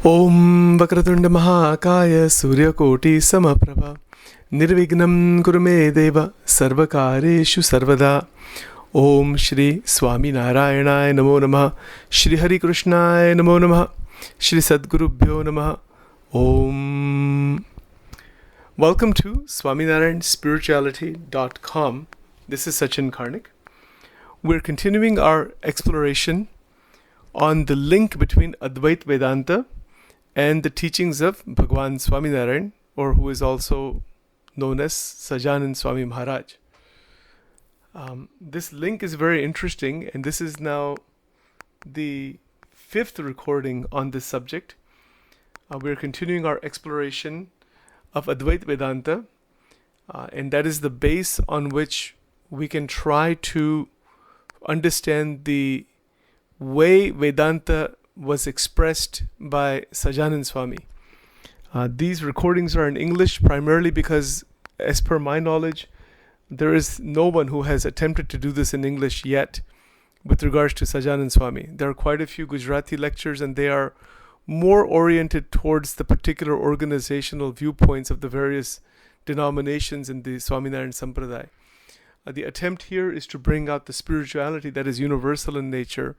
Om Vakratunda Mahakaya Suryakoti Samaprabha Nirvignam Kurume Deva Sarvakareshu Sarvada. Om Shri Swaminarayanaya Namo Namaha. Shri Hari Krishnaya Namo Namaha. Shri Sadgurubhyo Namaha. Om. Welcome to SwaminarayanSpirituality.com. This is Sachin Karnik. We're continuing our exploration on the link between Advaita Vedanta and the teachings of Bhagwan Swaminarayan, or who is also known as Sajanand Swami Maharaj. This link is very interesting, and this is now the fifth recording on this subject. We're continuing our exploration of Advaita Vedanta, and that is the base on which we can try to understand the way Vedanta was expressed by Sajanand Swami. These recordings are in English primarily because, as per my knowledge, there is no one who has attempted to do this in English yet with regards to Sajanand Swami. There are quite a few Gujarati lectures, and they are more oriented towards the particular organizational viewpoints of the various denominations in the Swaminarayan Sampradaya. The attempt here is to bring out the spirituality that is universal in nature,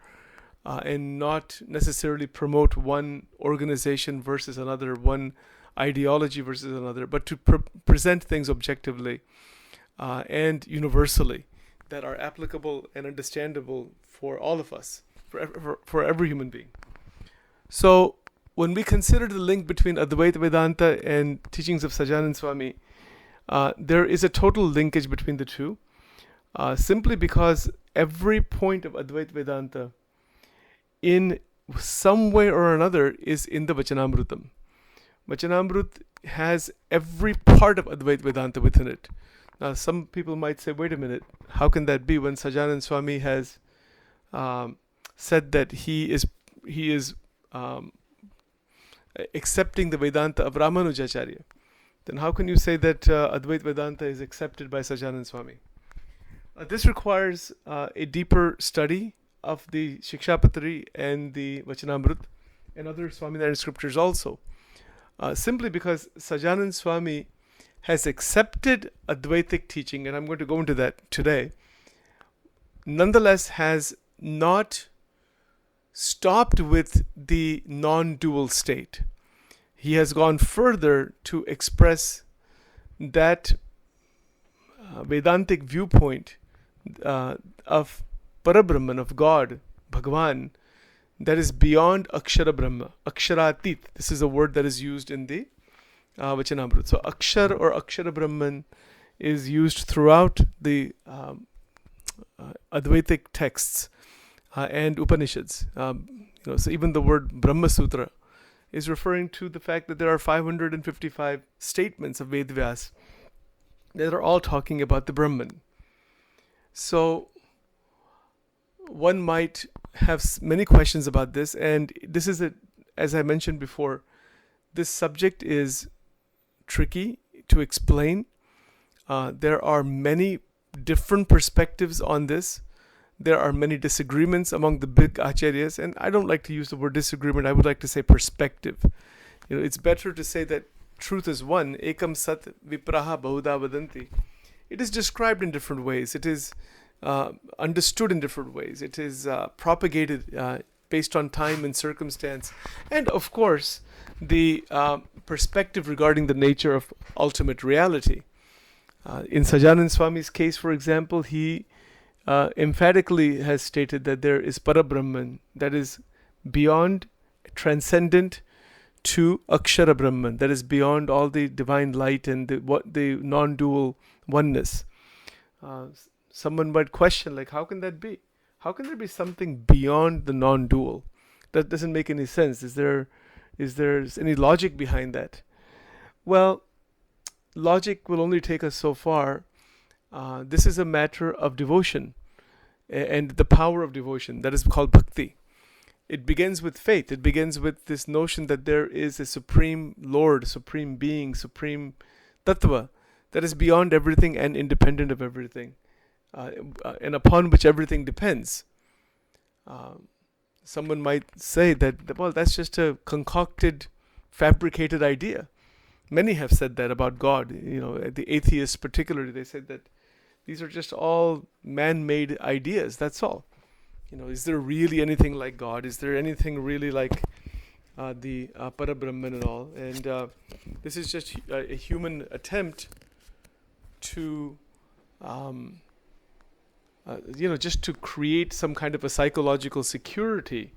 and not necessarily promote one organization versus another, one ideology versus another, but to present things objectively and universally that are applicable and understandable for all of us, for every human being. So when we consider the link between Advaita Vedanta and teachings of Sajanand Swami, there is a total linkage between the two, simply because every point of Advaita Vedanta in some way or another is in the Vachanamrutam. Vachanamrut has every part of Advaita Vedanta within it. Now some people might say, wait a minute, how can that be when Sajanand Swami has said that he is accepting the Vedanta of Ramanujacharya? Then how can you say that Advaita Vedanta is accepted by Sajanand Swami? This requires a deeper study of the Shikshapatri and the Vachanamrut and other Swaminarayan scriptures also. Simply because Sajanand Swami has accepted Advaitic teaching, and I'm going to go into that today, nonetheless has not stopped with the non-dual state. He has gone further to express that Vedantic viewpoint of Parabrahman, of God, Bhagwan, that is beyond Akshara Brahma, Aksharatit. This is a word that is used in the Vachanamrut. So Akshar or Akshara Brahman is used throughout the Advaitic texts and Upanishads. So even the word Brahma Sutra is referring to the fact that there are 555 statements of Vedvyas that are all talking about the Brahman. So one might have many questions about this, and this is, as I mentioned before, this subject is tricky to explain. There are many different perspectives on this. There are many disagreements among the big acharyas, and I don't like to use the word disagreement. I would like to say perspective. It's better to say that truth is one. Ekam sat vipraha bahuda vadanti. It is described in different ways. It is understood in different ways. It is propagated based on time and circumstance. And of course, the perspective regarding the nature of ultimate reality. In Sajanand Swami's case, for example, he emphatically has stated that there is Parabrahman, that is beyond, transcendent to Akshara Brahman, that is beyond all the divine light and the non-dual oneness. Someone might question, like, how can that be? How can there be something beyond the non-dual? That doesn't make any sense. Is there any logic behind that? Well, logic will only take us so far. This is a matter of devotion and the power of devotion. That is called bhakti. It begins with faith. It begins with this notion that there is a supreme Lord, supreme being, supreme tattva that is beyond everything and independent of everything. And upon which everything depends. someone might say that, well, that's just a concocted, fabricated idea. Many have said that about God. The atheists particularly, they said that these are just all man-made ideas. That's all. Is there really anything like God? Is there anything really like the Parabrahman and all? And this is just a human attempt to, just to create some kind of a psychological security.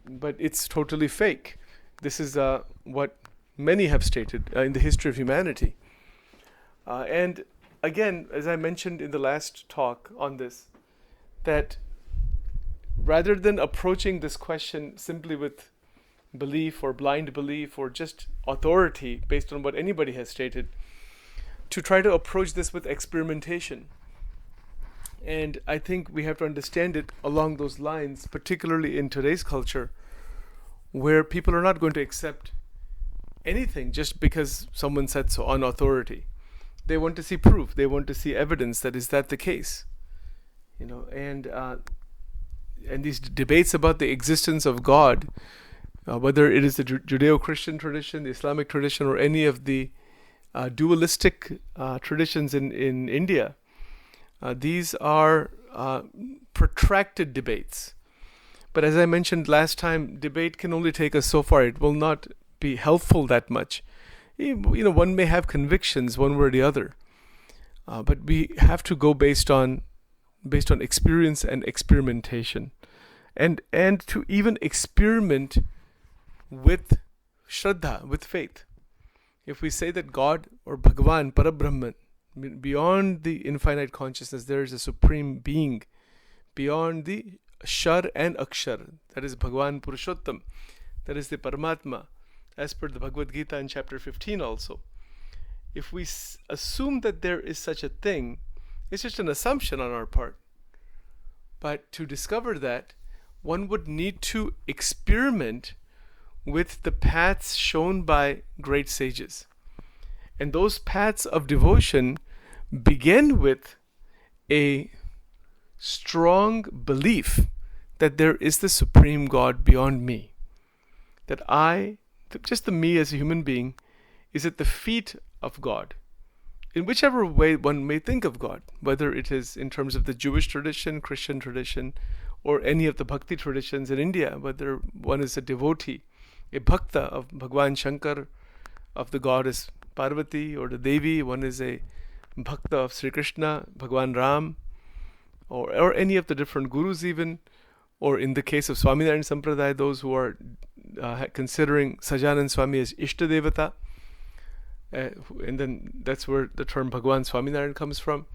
But it's totally fake. This is what many have stated in the history of humanity. And again, as I mentioned in the last talk on this, that rather than approaching this question simply with belief or blind belief or just authority based on what anybody has stated, to try to approach this with experimentation. And I think we have to understand it along those lines, particularly in today's culture, where people are not going to accept anything just because someone said so on authority. They want to see proof. They want to see evidence that is that the case. And these debates about the existence of God, whether it is the Judeo-Christian tradition, the Islamic tradition, or any of the dualistic traditions in India, these are protracted debates. But as I mentioned last time, debate can only take us so far. It will not be helpful that much. One may have convictions one way or the other, but we have to go based on experience and experimentation, and to even experiment with Shraddha, with faith. If we say that God or Bhagavan, Parabrahman, beyond the infinite consciousness, there is a supreme being, beyond the Shar and Akshar, that is Bhagavan Purushottam, that is the Paramatma, as per the Bhagavad Gita in chapter 15 also. If we assume that there is such a thing, it's just an assumption on our part. But to discover that, one would need to experiment with the paths shown by great sages. And those paths of devotion begin with a strong belief that there is the supreme God beyond me. That just the me as a human being, is at the feet of God. In whichever way one may think of God, whether it is in terms of the Jewish tradition, Christian tradition, or any of the bhakti traditions in India, whether one is a devotee, a bhakta of Bhagwan Shankar, of the goddess Parvati or the Devi, one is a bhakta of Sri Krishna, Bhagwan Ram, or any of the different gurus even, or in the case of Swaminarayan Sampradaya, those who are considering Sajanand Swami as Ishta Devata, and then that's where the term Bhagwan Swaminarayan comes from.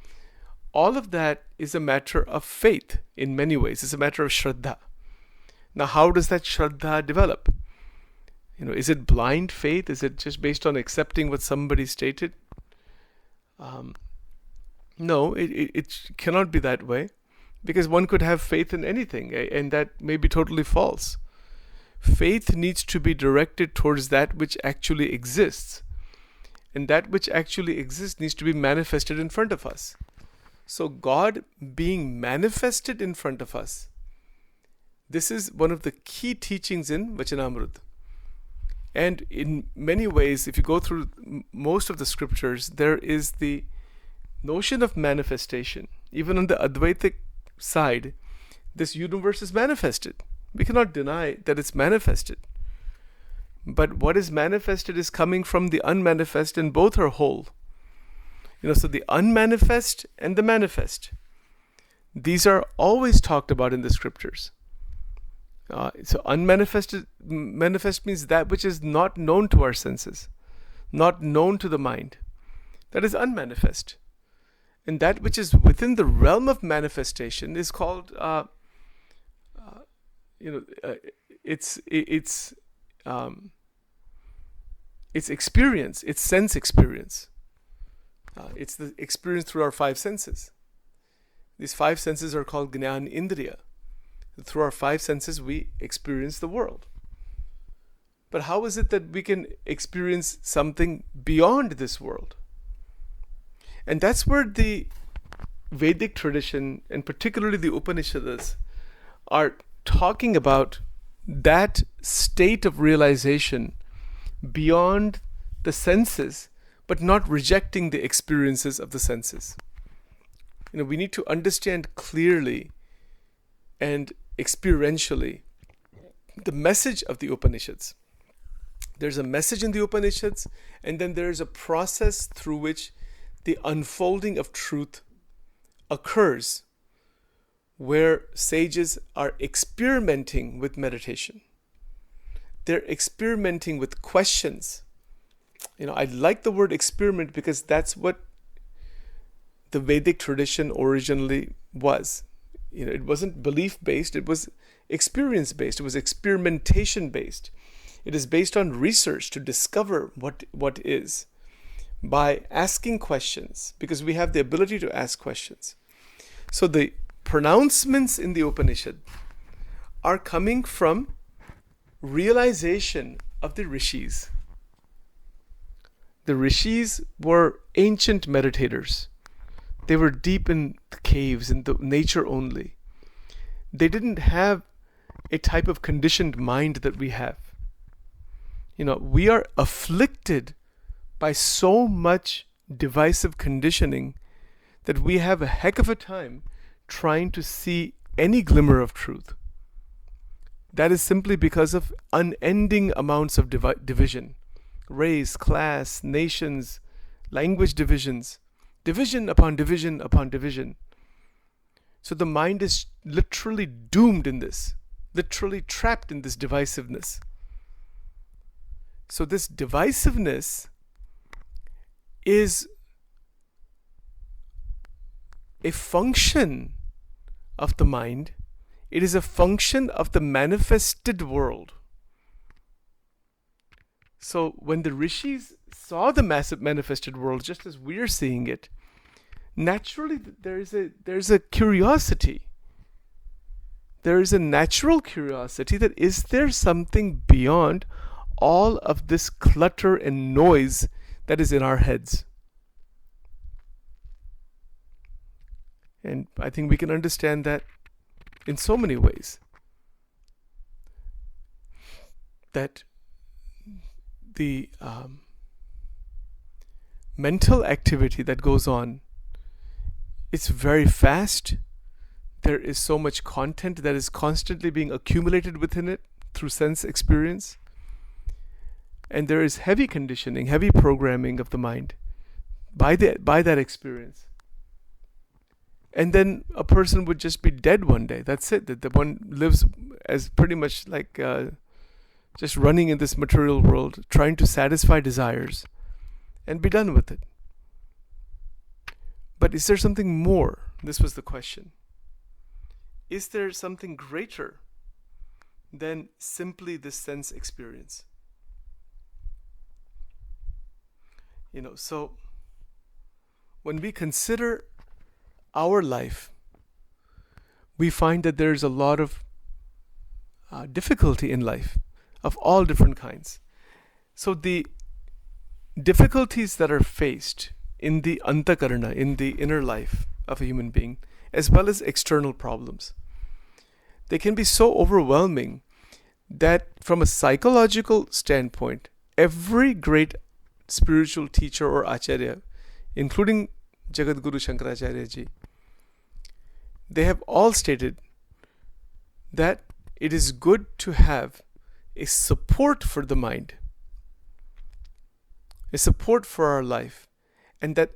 All of that is a matter of faith in many ways. It's a matter of Shraddha. Now, how does that Shraddha develop? Is it blind faith? Is it just based on accepting what somebody stated? No, it cannot be that way, because one could have faith in anything, and that may be totally false. Faith needs to be directed towards that which actually exists. And that which actually exists needs to be manifested in front of us. So God being manifested in front of us, this is one of the key teachings in Vachanamrut. And in many ways, if you go through most of the scriptures, there is the notion of manifestation. Even on the Advaitic side, this universe is manifested. We cannot deny that it's manifested. But what is manifested is coming from the unmanifest, and both are whole. So the unmanifest and the manifest, these are always talked about in the scriptures. So manifest means that which is not known to our senses, not known to the mind. That is unmanifest. And that which is within the realm of manifestation is called, it's experience, it's sense experience. It's the experience through our five senses. These five senses are called Gnan Indriya. Through our five senses, we experience the world. But how is it that we can experience something beyond this world? And that's where the Vedic tradition, and particularly the Upanishads, are talking about that state of realization beyond the senses, but not rejecting the experiences of the senses. We need to understand clearly and experientially the message of the Upanishads. There's a message in the Upanishads, and then there's a process through which the unfolding of truth occurs, where sages are experimenting with meditation. They're experimenting with questions. I like the word experiment because that's what the Vedic tradition originally was. It wasn't belief-based, it was experience-based, it was experimentation-based. It is based on research to discover what is, by asking questions, because we have the ability to ask questions. So the pronouncements in the Upanishad are coming from realization of the rishis. The rishis were ancient meditators. They were deep in the caves, in the nature only. They didn't have a type of conditioned mind that we have. We are afflicted by so much divisive conditioning that we have a heck of a time trying to see any glimmer of truth. That is simply because of unending amounts of division. Race, class, nations, language divisions, division upon division upon division. So the mind is literally doomed in this, literally trapped in this divisiveness. So this divisiveness is a function of the mind. It is a function of the manifested world. So when the rishis saw the massive manifested world, just as we are seeing it, naturally there's a curiosity. There is a natural curiosity that is there something beyond all of this clutter and noise that is in our heads. And I think we can understand that in so many ways. That the mental activity that goes on, it's very fast. There is so much content that is constantly being accumulated within it through sense experience. And there is heavy conditioning, heavy programming of the mind by that experience. And then a person would just be dead one day. That's it. That the one lives as pretty much like just running in this material world, trying to satisfy desires and be done with it. But is there something more? This was the question. Is there something greater than simply this sense experience? So when we consider our life, we find that there's a lot of difficulty in life of all different kinds. So the difficulties that are faced in the antakarana, in the inner life of a human being, as well as external problems, they can be so overwhelming that from a psychological standpoint, every great spiritual teacher or acharya, including Jagadguru Shankaracharya ji, they have all stated that it is good to have a support for the mind, a support for our life, and that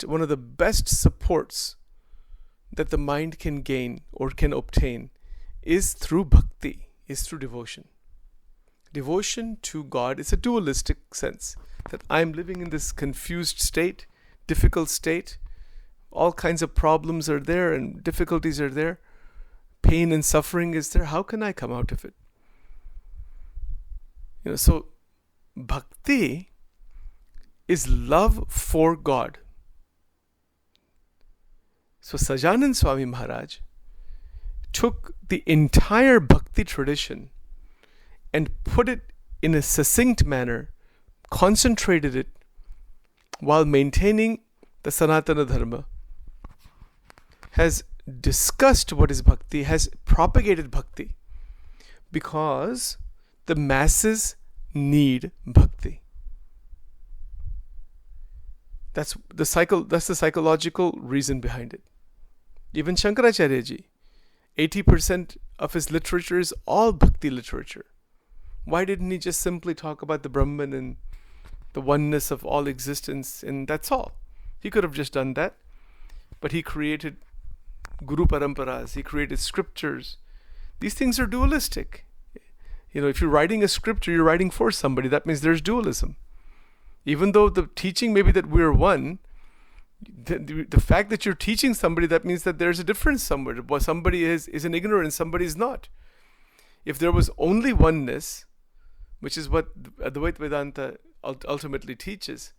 one of the best supports that the mind can gain or can obtain is through bhakti, is through devotion. Devotion to God is a dualistic sense, that I'm living in this confused state, difficult state, all kinds of problems are there and difficulties are there, pain and suffering is there. How can I come out of it? So bhakti is love for God. So Sajanand Swami Maharaj took the entire bhakti tradition and put it in a succinct manner, concentrated it while maintaining the Sanatana Dharma, has discussed what is bhakti, has propagated bhakti, because the masses need bhakti. That's the psychological reason behind it. Even Shankaracharya ji, 80% of his literature is all bhakti literature. Why didn't he just simply talk about the Brahman and the oneness of all existence, and that's all? He could have just done that. But he created Guru Paramparas, he created scriptures. These things are dualistic. If you're writing a scripture, you're writing for somebody. That means there's dualism. Even though the teaching may be that we're one, the fact that you're teaching somebody, that means that there's a difference somewhere. Somebody is in ignorance, somebody is not. If there was only oneness, which is what Advaita Vedanta ultimately teaches,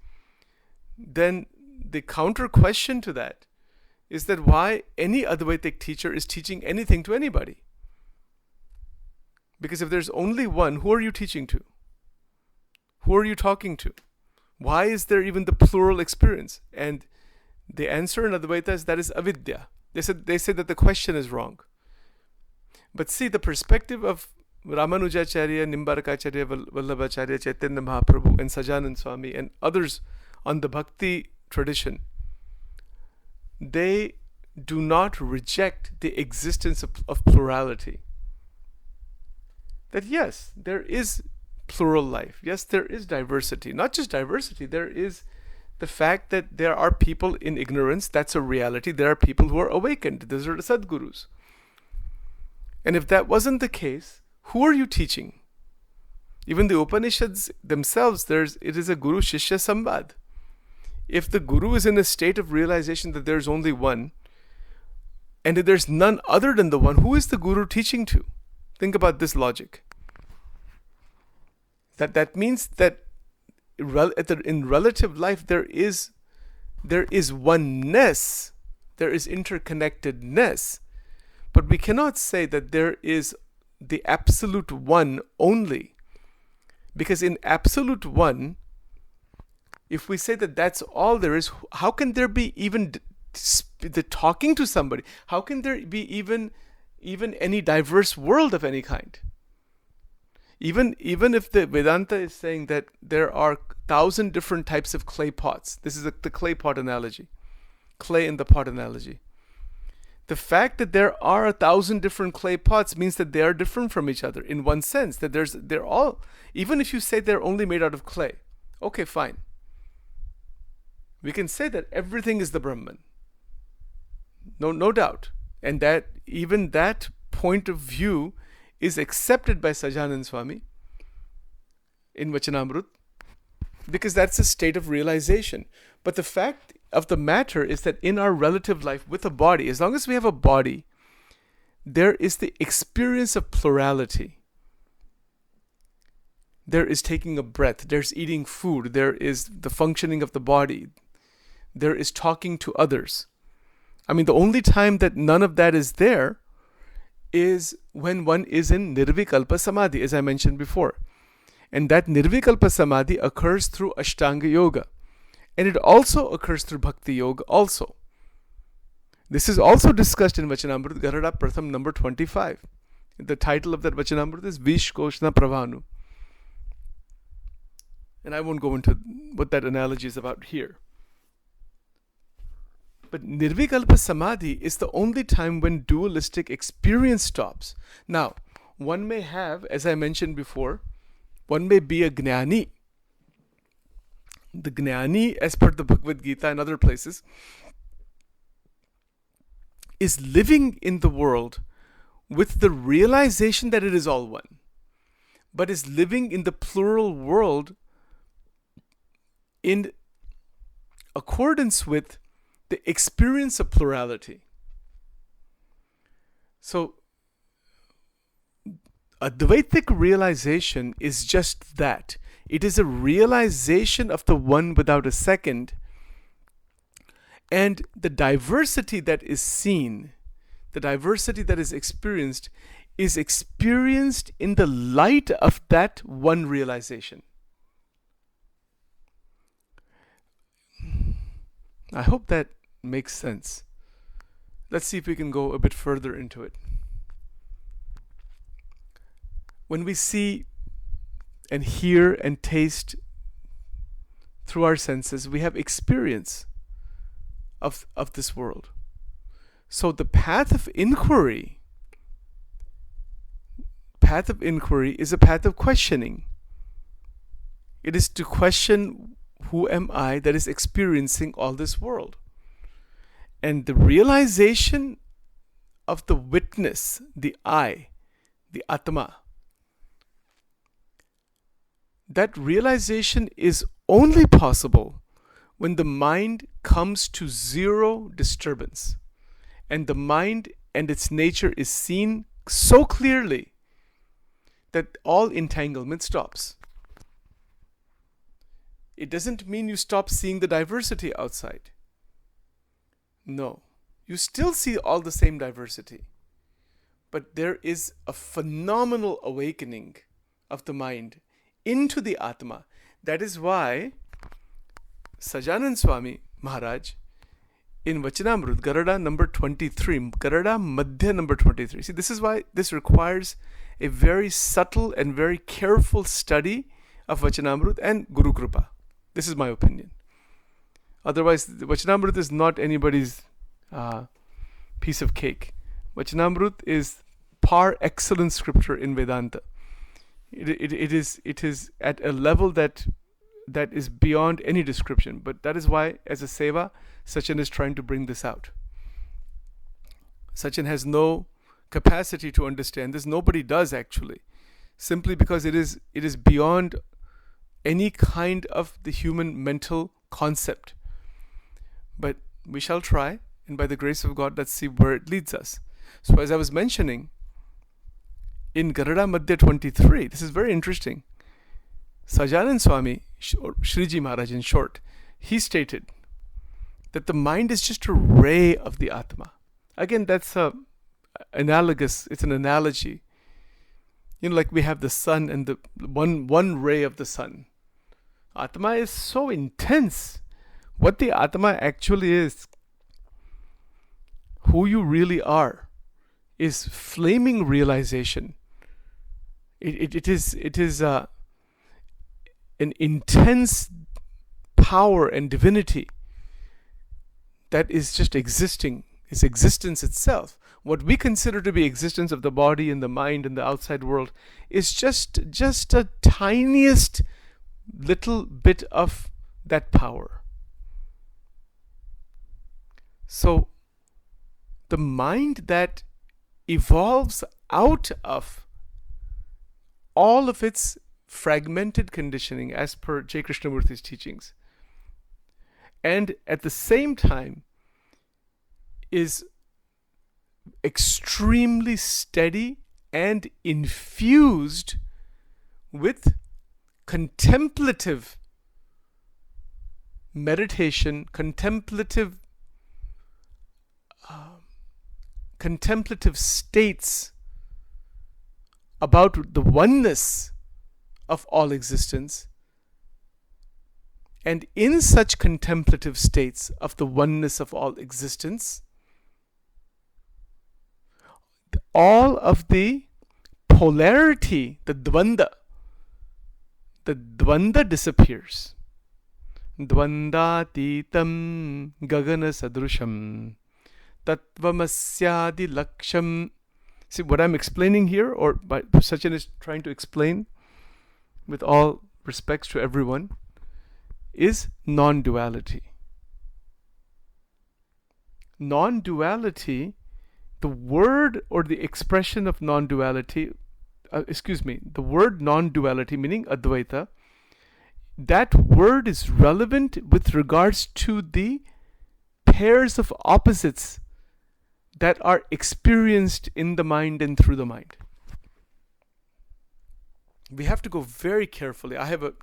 then the counter question to that is that why any Advaitic teacher is teaching anything to anybody? Because if there's only one, who are you teaching to? Who are you talking to? Why is there even the plural experience? And the answer in Advaita is that is avidya. They say that the question is wrong. But see, the perspective of Ramanujacharya, Nimbarakacharya, Vallabhacharya, Chaitanya Mahaprabhu, and Sajanand Swami, and others on the bhakti tradition, they do not reject the existence of plurality. That yes, there is plural life. Yes, there is diversity. Not just diversity, there is the fact that there are people in ignorance. That's a reality. There are people who are awakened. Those are the Sadgurus. And if that wasn't the case, who are you teaching? Even the Upanishads themselves, it is a Guru-Shishya Sambad. If the Guru is in a state of realization that there's only one, and that there's none other than the one, who is the Guru teaching to? Think about this logic. That means that in relative life there is oneness, there is interconnectedness, but we cannot say that there is the absolute one only, because in absolute one, if we say that that's all there is, how can there be even the talking to somebody? How can there be even any diverse world of any kind? Even if the Vedanta is saying that there are 1,000 different types of clay pots, this is the clay pot analogy, clay in the pot analogy. The fact that there are 1,000 different clay pots means that they are different from each other in one sense, that they're all, even if you say they're only made out of clay, okay, fine. We can say that everything is the Brahman. No doubt. And that even that point of view is accepted by Sajanand Swami in Vachanamrut, because that's a state of realization. But the fact of the matter is that in our relative life with a body, as long as we have a body, there is the experience of plurality. There is taking a breath, there's eating food, there is the functioning of the body, there is talking to others. I mean, the only time that none of that is there is when one is in Nirvikalpa Samadhi, as I mentioned before. And that Nirvikalpa Samadhi occurs through Ashtanga Yoga. And it also occurs through Bhakti Yoga also. This is also discussed in Vachanamrut Garada Pratham number 25. The title of that Vachanamrut is Vishkoshna Pravanu. And I won't go into what that analogy is about here. But Nirvikalpa Samadhi is the only time when dualistic experience stops. Now, one may have, as I mentioned before, one may be a Gnani. The Gnani, as per the Bhagavad Gita and other places, is living in the world with the realization that it is all one, but is living in the plural world in accordance with the experience of plurality. So, Advaitic realization is just that. It is a realization of the one without a second. And the diversity that is seen, the diversity that is experienced in the light of that one realization. I hope that makes sense. let's see if we can go a bit further into it. When we see and hear and taste through our senses, we have experience of this world. So the path of inquiry is a path of questioning. It is to question, who am I that is experiencing all this world? And the realization of the witness, the I, the Atma, that realization is only possible when the mind comes to zero disturbance, and the mind and its nature is seen so clearly that all entanglement stops. It doesn't mean you stop seeing the diversity outside. No, you still see all the same diversity. But there is a phenomenal awakening of the mind into the Atma. That is why Sajanand Swami Maharaj in Vachanamrut, Garada number 23, Garada Madhya number 23. See, this is why this requires a very subtle and very careful study of Vachanamrut and Guru Kripa. This is my opinion. Otherwise, Vachanamrut is not anybody's piece of cake. Vachanamrut is par excellence scripture in Vedanta. It is at a level that is beyond any description. But that is why, as a seva, Sachin is trying to bring this out. Sachin has no capacity to understand this. Nobody does, actually, simply because it is beyond any kind of the human mental concept. But we shall try, and by the grace of God, let's see where it leads us. So as I was mentioning, in Garada Madhya 23, this is very interesting. Sajanand Swami, or Shriji Maharaj in short, he stated that the mind is just a ray of the Atma. Again, that's analogous, it's an analogy. Like we have the sun and the one ray of the sun. Atma is so intense. What the Atma actually is, who you really are, is flaming realization. It is an intense power and divinity that is just existing. It's existence itself. What we consider to be existence of the body and the mind and the outside world is just a tiniest little bit of that power. So the mind that evolves out of all of its fragmented conditioning as per J. Krishnamurti's teachings, and at the same time is extremely steady and infused with contemplative meditation, contemplative states about the oneness of all existence. And in such contemplative states of the oneness of all existence, all of the polarity, the dvanda disappears. Dvandatitam gagana sadrusham tattvamasyadi laksham. See what I'm explaining here, or Sachin is trying to explain, with all respects to everyone, is non-duality. Non-duality, the word or the expression of non-duality, the word non-duality meaning Advaita, that word is relevant with regards to the pairs of opposites that are experienced in the mind and through the mind. We have to go very carefully. I have a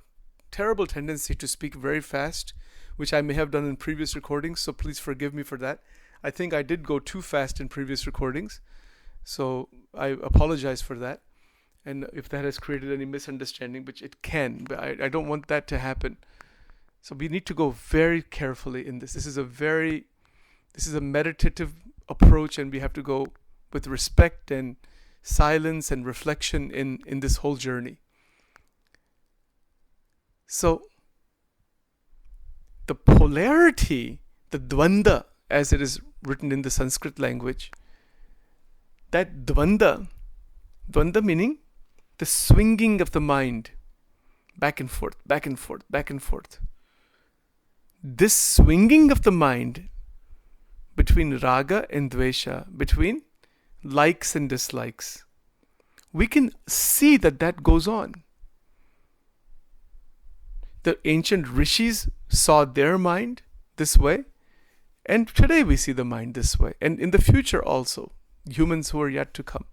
terrible tendency to speak very fast, which I may have done in previous recordings, so please forgive me for that. I think I did go too fast in previous recordings, so I apologize for that. And if that has created any misunderstanding, which it can, but I don't want that to happen. So we need to go very carefully in this. This is a meditative approach, and we have to go with respect and silence and reflection in this whole journey. So, the polarity, the dvanda, as it is written in the Sanskrit language, that dvanda meaning the swinging of the mind, back and forth, back and forth, back and forth. This swinging of the mind between raga and dvesha, between likes and dislikes, we can see that goes on. The ancient rishis saw their mind this way, and today we see the mind this way, and in the future also, humans who are yet to come.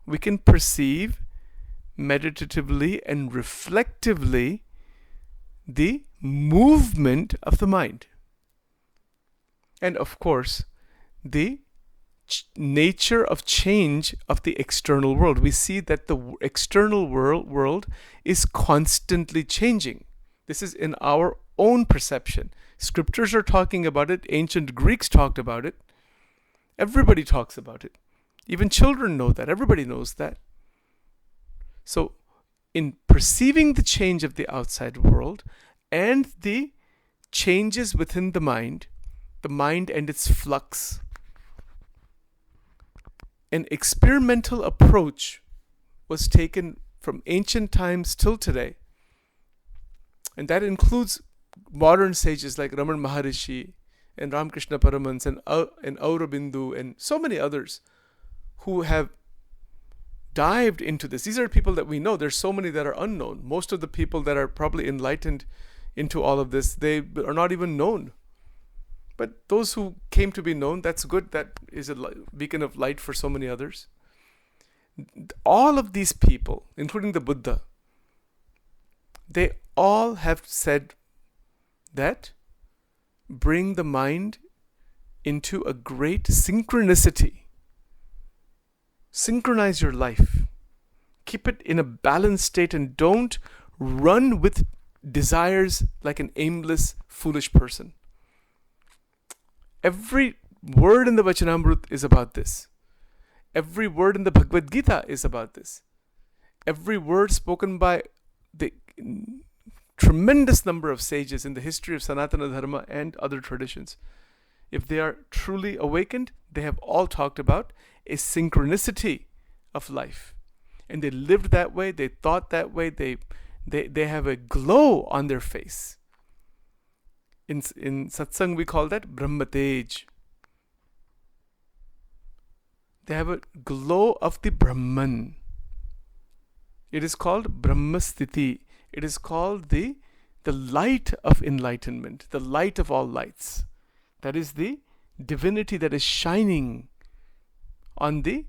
We can perceive meditatively and reflectively the movement of the mind. And of course, the nature of change of the external world. We see that the external world is constantly changing. This is in our own perception. Scriptures are talking about it. Ancient Greeks talked about it. Everybody talks about it. Even children know that. Everybody knows that. So, in perceiving the change of the outside world and the changes within the mind and its flux, an experimental approach was taken from ancient times till today. And that includes modern sages like Raman Maharishi and Ramakrishna Paramans and Aurobindo and so many others who have dived into this. These are people that we know. There's so many that are unknown. Most of the people that are probably enlightened into all of this, they are not even known. But those who came to be known, that's good. That is a beacon of light for so many others. All of these people, including the Buddha, they all have said that bring the mind into a great synchronicity. Synchronize your life. Keep it in a balanced state and don't run with desires like an aimless, foolish person. Every word in the Vachanamrut is about this. Every word in the Bhagavad Gita is about this. Every word spoken by the tremendous number of sages in the history of Sanatana Dharma and other traditions, if they are truly awakened, they have all talked about a synchronicity of life. And they lived that way, they thought that way, they have a glow on their face. In satsang we call that Brahmatej. They have a glow of the Brahman. It is called Brahmasthiti. It is called the light of enlightenment, the light of all lights. That is the divinity that is shining on the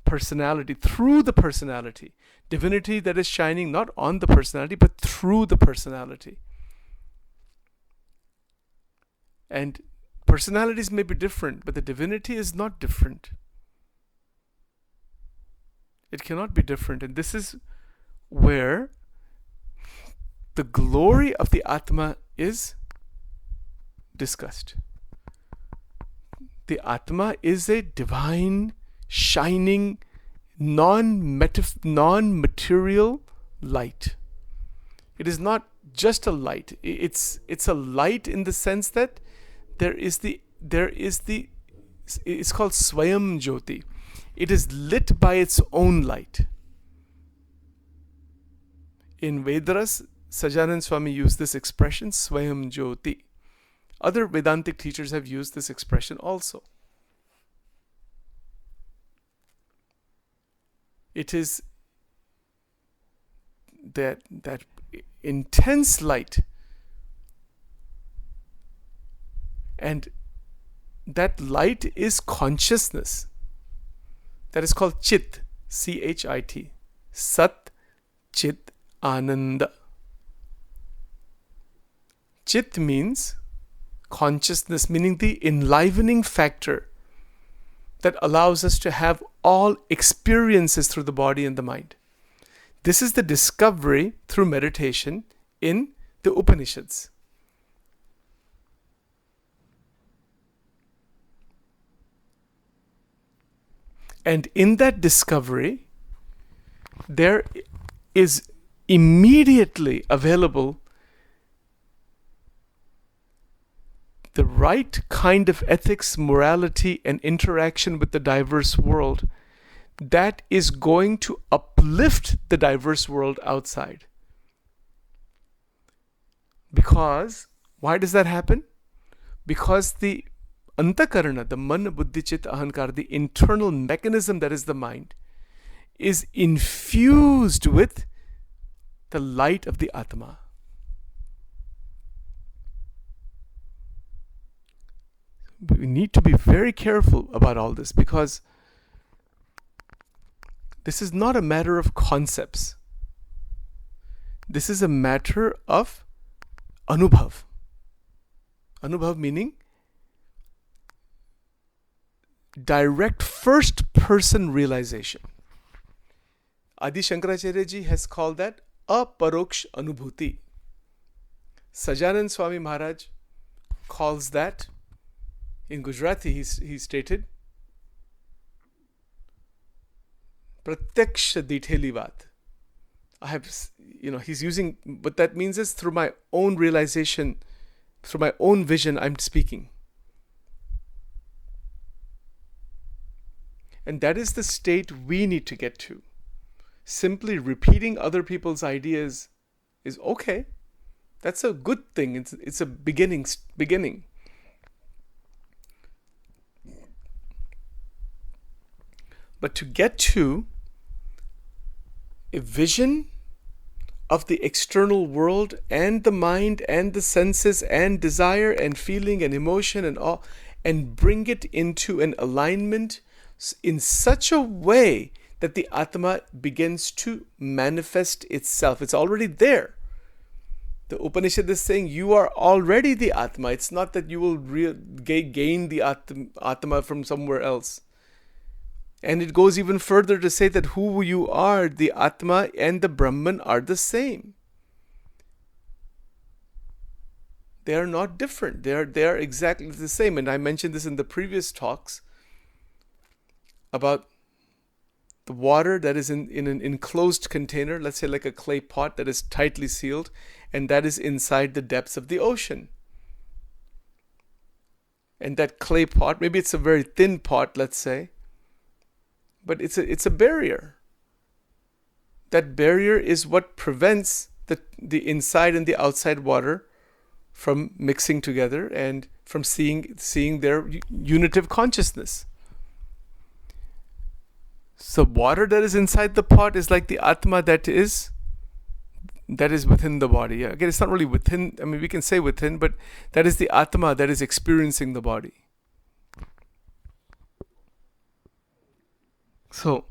personality, through the personality. Divinity that is shining not on the personality, but through the personality. And personalities may be different, but the divinity is not different. It cannot be different. And this is where the glory of the Atma is discussed. The Atma is a divine, shining, non-material light. It is not just a light. It's a light in the sense that it's called Swayam Jyoti. It is lit by its own light. In Vedas, Sajanand Swami used this expression, Swayam Jyoti. Other Vedantic teachers have used this expression also. It is that intense light, and that light is consciousness. That is called Chit, C-H-I-T. Sat, Chit, Ananda. Chit means consciousness, meaning the enlivening factor that allows us to have all experiences through the body and the mind. This is the discovery through meditation in the Upanishads. And in that discovery, there is immediately available the right kind of ethics, morality, and interaction with the diverse world that is going to uplift the diverse world outside. Because, why does that happen? Because the antakarana, the man, buddhi, chit, ahankar, the internal mechanism that is the mind, is infused with the light of the Atma. We need to be very careful about all this, because this is not a matter of concepts. This is a matter of anubhav. Anubhav meaning direct first person realization. Adi Shankaracharya ji has called that aparoksh anubhuti. Sajanand Swami Maharaj calls that, in Gujarati he stated, pratyaksha ditheli baat. I have, he's using, what that means is through my own realization, through my own vision, I'm speaking. And that is the state we need to get to. Simply repeating other people's ideas is okay. That's a good thing. It's a beginning. But to get to a vision of the external world and the mind and the senses and desire and feeling and emotion and all, and bring it into an alignment in such a way that the Atma begins to manifest itself. It's already there. The Upanishad is saying you are already the Atma. It's not that you will gain the Atma from somewhere else. And it goes even further to say that who you are, the Atma and the Brahman, are the same. They are not different. They are exactly the same. And I mentioned this in the previous talks about the water that is in an enclosed container, let's say like a clay pot that is tightly sealed, and that is inside the depths of the ocean. And that clay pot, maybe it's a very thin pot, let's say, but it's a barrier. That barrier is what prevents the inside and the outside water from mixing together and from seeing their unitive consciousness. So water that is inside the pot is like the Atma that is within the body. Yeah, again, it's not really within. I mean, we can say within, but that is the Atma that is experiencing the body. So,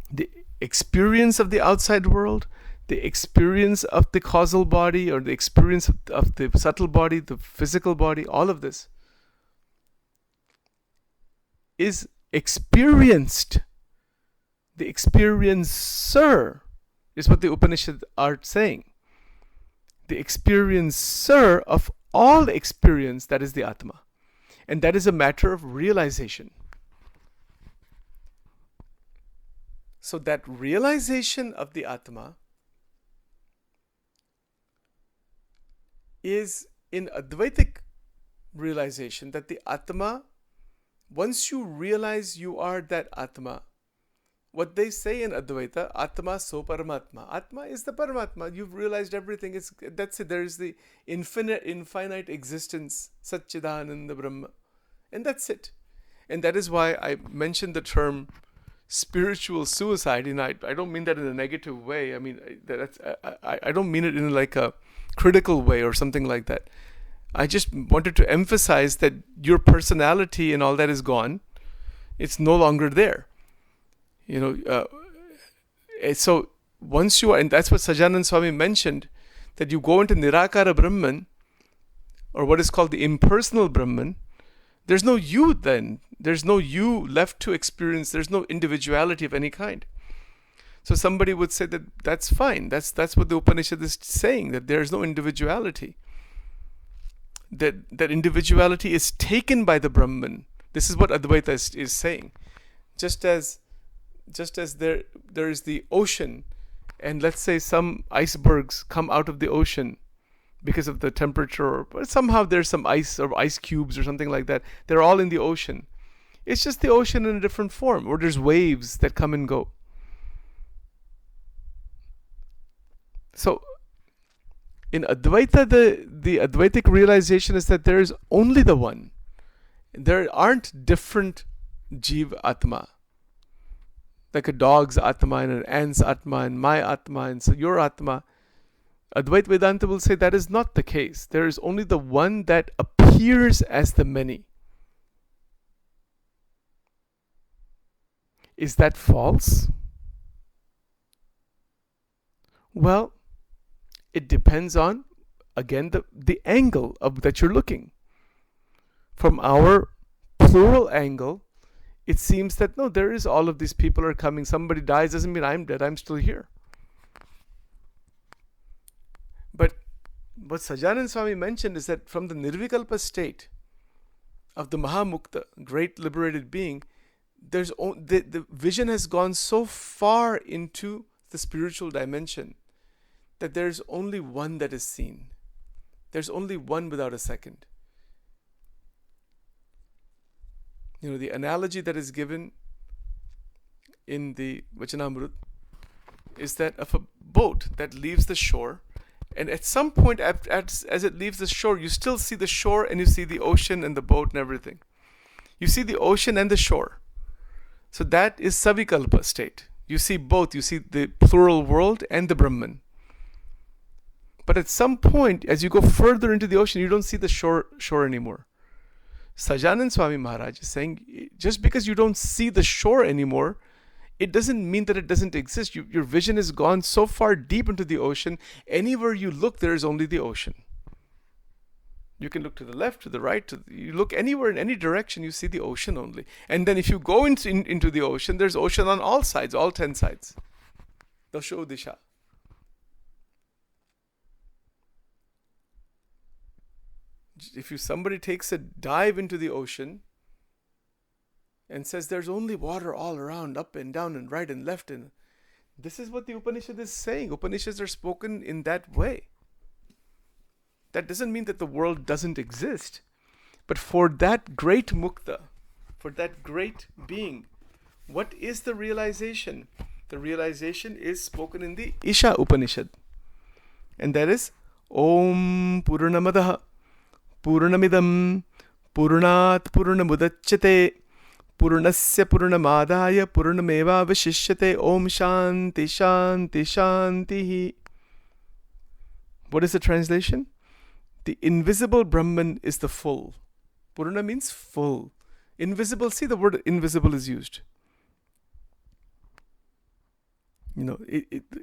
the experience of the outside world, the experience of the causal body, or the experience of the subtle body, the physical body, all of this is experienced. The experiencer is what the Upanishads are saying. The experiencer of all experience, that is the Atma. And that is a matter of realization. So that realization of the Atma is in Advaitic realization, that the Atma, once you realize you are that Atma, what they say in Advaita, Atma so Paramatma. Atma is the Paramatma. You've realized everything. That's it. There is the infinite existence, Satchidananda Brahma. And that's it. And that is why I mentioned the term spiritual suicide. And I don't mean that in a negative way. I mean, I don't mean it in like a critical way or something like that. I just wanted to emphasize that your personality and all that is gone. It's no longer there. So once you are, and that's what Sajanand Swami mentioned, that you go into Nirakara Brahman, or what is called the impersonal Brahman, there's no you then. There's no you left to experience. There's no individuality of any kind. So somebody would say that that's fine. That's what the Upanishad is saying, that there is no individuality. That individuality is taken by the Brahman. This is what Advaita is saying. Just as there is the ocean, and let's say some icebergs come out of the ocean because of the temperature, but somehow there's some ice or ice cubes or something like that. They're all in the ocean. It's just the ocean in a different form, or there's waves that come and go. So in Advaita, the Advaitic realization is that there is only the one. There aren't different Jeev Atma, like a dog's Atma and an ant's Atma and my Atma and so your Atma. Advaita Vedanta will say that is not the case. There is only the one that appears as the many. Is that false? Well, it depends on, again, the angle of that you're looking. From our plural angle, it seems that no, there is all of these people are coming. Somebody dies doesn't mean I'm dead. I'm still here. But what Sajanand Swami mentioned is that from the Nirvikalpa state of the Mahamukta, great liberated being, the vision has gone so far into the spiritual dimension that there's only one that is seen. There's only one without a second. The analogy that is given in the Vachanamrut is that of a boat that leaves the shore, and at some point as it leaves the shore, you still see the shore and you see the ocean and the boat and everything. You see the ocean and the shore. So that is Savikalpa state. You see both. You see the plural world and the Brahman. But at some point, as you go further into the ocean, you don't see the shore anymore. Sajanand Swami Maharaj is saying, just because you don't see the shore anymore, it doesn't mean that it doesn't exist. Your vision has gone so far deep into the ocean, anywhere you look, there is only the ocean. You can look to the left, to the right, you look anywhere in any direction, you see the ocean only. And then if you go into the ocean, there's ocean on all sides, all 10 sides. Dasho Disha. If somebody takes a dive into the ocean and says there's only water all around, up and down and right and left, and this is what the Upanishad is saying. Upanishads are spoken in that way. That doesn't mean that the world doesn't exist. But for that great mukta, for that great being, what is the realization? The realization is spoken in the Isha Upanishad. And that is Om Purnamadaha Purnamidam Purnat Purnamudachyate Purnasya Purnamadaya Purnameva Vashishyate Om Shanti Shanti Shantihi. What is the translation? The invisible Brahman is the full. Purna means full. Invisible, see the word invisible is used.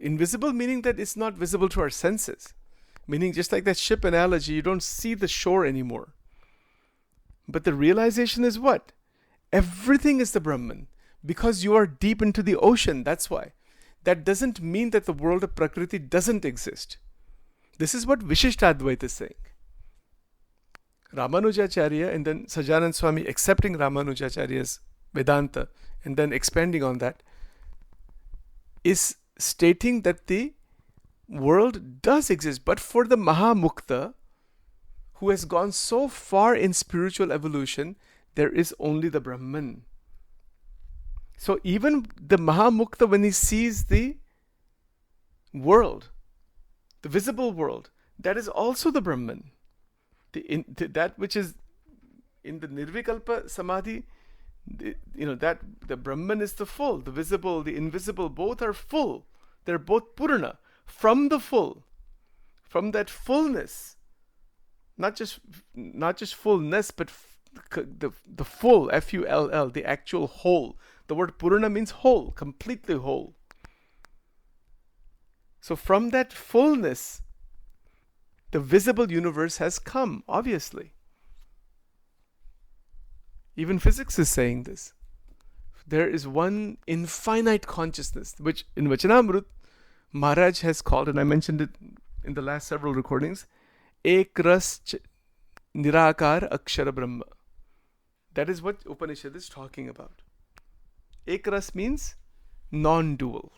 Invisible meaning that it's not visible to our senses. Meaning just like that ship analogy, you don't see the shore anymore. But the realization is what? Everything is the Brahman. Because you are deep into the ocean, that's why. That doesn't mean that the world of Prakriti doesn't exist. This is what Vishishtadvaita is saying. Ramanujacharya and then Sajanand Swami accepting Ramanujacharya's Vedanta and then expanding on that is stating that the world does exist, but for the Mahamukta who has gone so far in spiritual evolution, there is only the Brahman. So even the Mahamukta, when he sees the world, the visible world, that is also the Brahman. That which is in the Nirvikalpa Samadhi, that the Brahman is the full, the visible, the invisible, both are full. They're both Purna. From the full, from that fullness, not just fullness, but the full, Full, the actual whole. The word Purna means whole, completely whole. So from that fullness, the visible universe has come, obviously. Even physics is saying this. There is one infinite consciousness, which in Vachanamrut, Maharaj has called, and I mentioned it in the last several recordings, Ekras Nirakar Akshara Brahma. That is what Upanishad is talking about. Ekras means non-dual.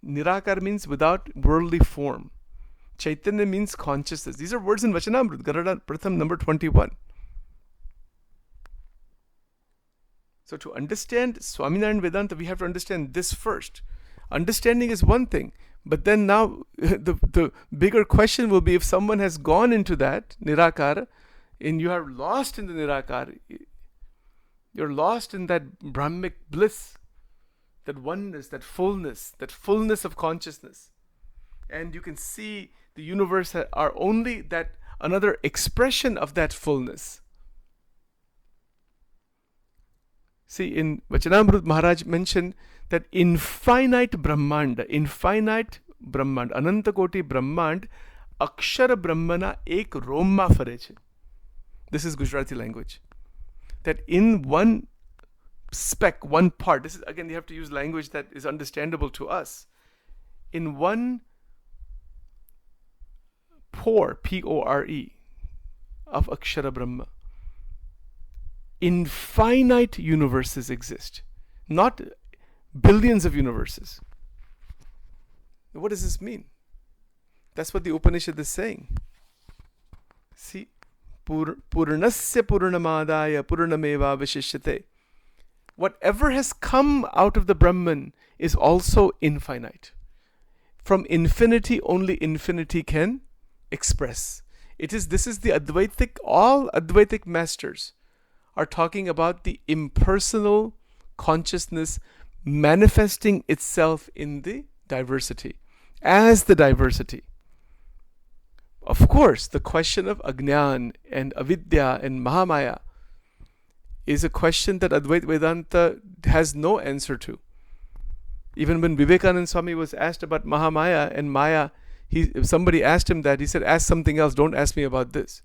Nirakar means without worldly form. Chaitanya means consciousness. These are words in Vachanamrut, Garuda Pratham number 21. So to understand Swaminarayan Vedanta, we have to understand this first. Understanding is one thing, but then now the bigger question will be, if someone has gone into that Nirakara and you are lost in the Nirakara, you're lost in that Brahmic bliss, that oneness, that fullness of consciousness. And you can see the universe are only that another expression of that fullness. See, in Vachanamrut, Maharaj mentioned that infinite Brahmanda, Ananta Koti Brahmand, Akshara Brahmana ek Roma fare છે. This is Gujarati language. That in one speck, one part, this is again, you have to use language that is understandable to us. In one pore, P-O-R-E, of Akshara Brahma, infinite universes exist, not billions of universes. What does this mean? That's what the Upanishad is saying. See, Purnasya Purnamadaya Purnameva Vishishyate. Whatever has come out of the Brahman is also infinite. From infinity, only infinity can express. This is the Advaitic, all Advaitic masters are talking about the impersonal consciousness manifesting itself in the diversity, as the diversity. Of course, the question of Ajnan and Avidya and Mahamaya is a question that Advaita Vedanta has no answer to. Even when Vivekananda Swami was asked about Mahamaya and Maya, somebody asked him that, he said, ask something else, don't ask me about this.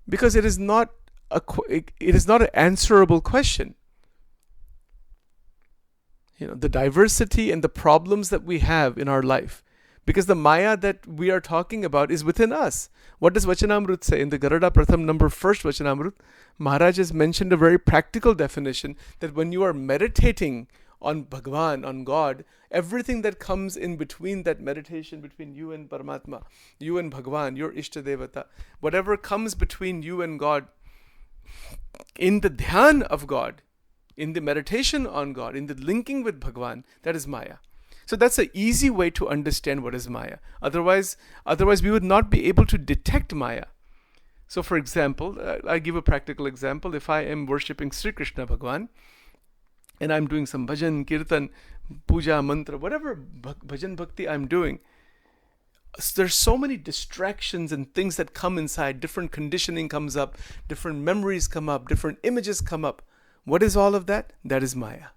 Because it is not an answerable question. The diversity and the problems that we have in our life, because the Maya that we are talking about is within us. What does Vachanamrut say? In the Garuda Pratham number 1st Vachanamrut, Maharaj has mentioned a very practical definition that when you are meditating on Bhagwan, on God, everything that comes in between that meditation, between you and Paramatma, you and Bhagwan, your Ishtadevata, whatever comes between you and God, in the dhyan of God, in the meditation on God, in the linking with Bhagwan, that is Maya. So that's an easy way to understand what is Maya. Otherwise we would not be able to detect Maya. So for example, I give a practical example. If I am worshipping Sri Krishna Bhagwan, and I'm doing some bhajan, kirtan, puja, mantra, whatever bhajan bhakti I'm doing, there's so many distractions and things that come inside. Different conditioning comes up, different memories come up, different images come up. What is all of that? That is Maya.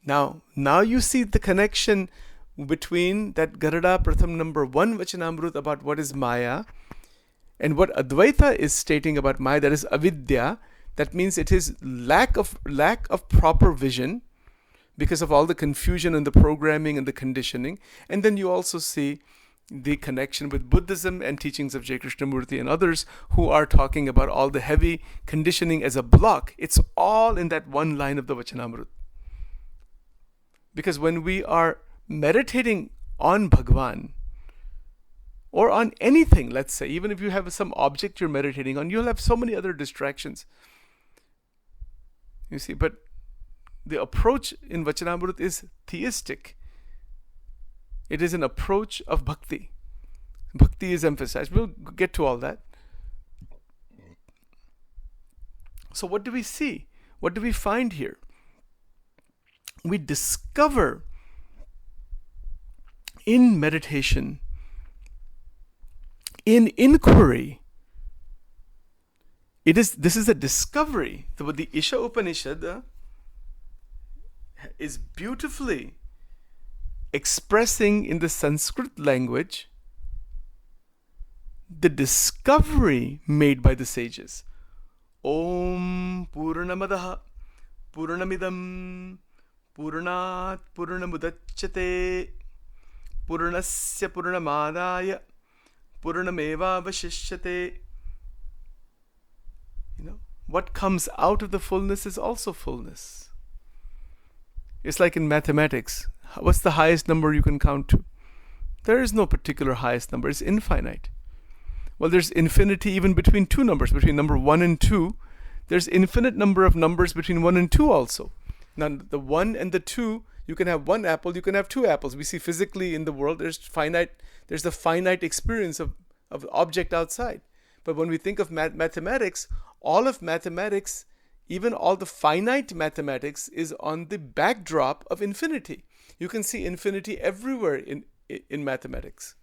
Now you see the connection between that Garuda Pratham number 1 Vachanamrut about what is Maya and what Advaita is stating about Maya, that is Avidya. That means it is lack of proper vision because of all the confusion and the programming and the conditioning. And then you also see the connection with Buddhism and teachings of J. Krishnamurti and others who are talking about all the heavy conditioning as a block. It's all in that one line of the Vachanamrut. Because when we are meditating on Bhagwan or on anything, let's say, even if you have some object you're meditating on, you'll have so many other distractions. You see, but the approach in Vachanamrut is theistic. It is an approach of bhakti. Bhakti is emphasized. We'll get to all that. So what do we see? What do we find here? We discover in meditation, in inquiry, this is a discovery. The Isha Upanishad is beautifully expressing in the Sanskrit language the discovery made by the sages. Om Purnamadaha Purnamidam Purnat Purnamudachyate Purnasya Purnamadaya Purnameva Vashishyate. what comes out of the fullness is also fullness. It's like in mathematics. What's the highest number you can count to? There is no particular highest number. It's infinite. Well, there's infinity even between two numbers. Between number 1 and 2, there's infinite number of numbers between 1 and 2 also. Now, the 1 and the 2, you can have one apple, you can have two apples. We see physically in the world, there's the finite experience of object outside. But when we think of mathematics, all of mathematics, even all the finite mathematics, is on the backdrop of infinity. You can see infinity everywhere in mathematics.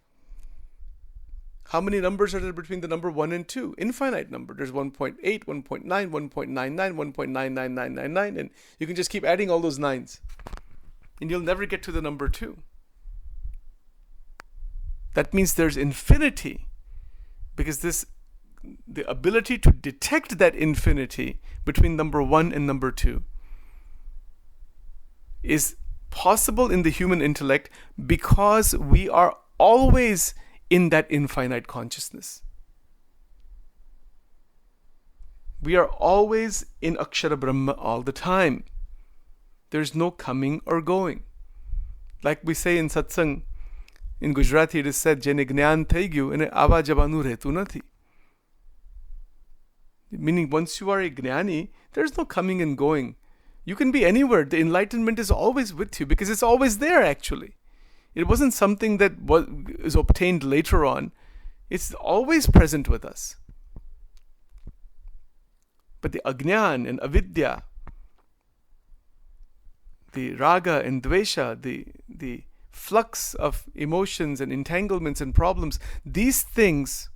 How many numbers are there between the number 1 and 2? Infinite number. There's 1.8, 1.9, 1.99, 1.99999, and you can just keep adding all those nines. And you'll never get to the number 2. That means there's infinity, because the ability to detect that infinity between number 1 and number 2 is possible in the human intellect because we are always in that infinite consciousness. We are always in Akshara Brahma all the time. There's no coming or going. Like we say in satsang, in Gujarati it is said, Jene Gnan Thai Gyu ene Ava Jabanu Retu Nathi. Meaning, once you are a Gnani, there's no coming and going. You can be anywhere. The enlightenment is always with you because it's always there actually. It wasn't something that is obtained later on. It's always present with us. But the Ajnan and Avidya, the Raga and Dvesha, the flux of emotions and entanglements and problems, these things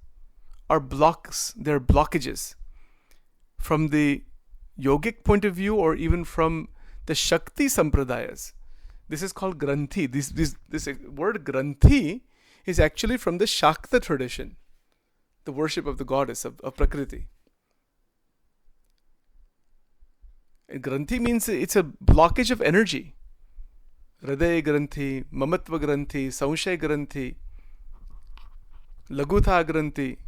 are blocks, they're blockages. From the yogic point of view or even from the Shakti Sampradayas, this is called Granthi. This word Granthi is actually from the Shakta tradition, the worship of the goddess of Prakriti. And Granthi means it's a blockage of energy. Hriday Granthi, Mamatva Granthi, Sanshay Granthi, Lagutha Granthi.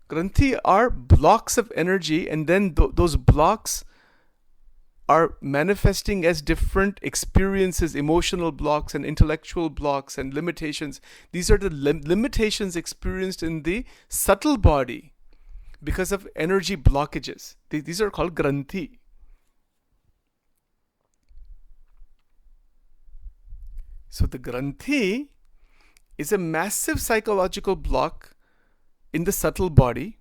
Granthi are blocks of energy, and then those blocks are manifesting as different experiences, emotional blocks and intellectual blocks and limitations. These are the limitations experienced in the subtle body because of energy blockages. These are called Granthi. So the Granthi is a massive psychological block in the subtle body,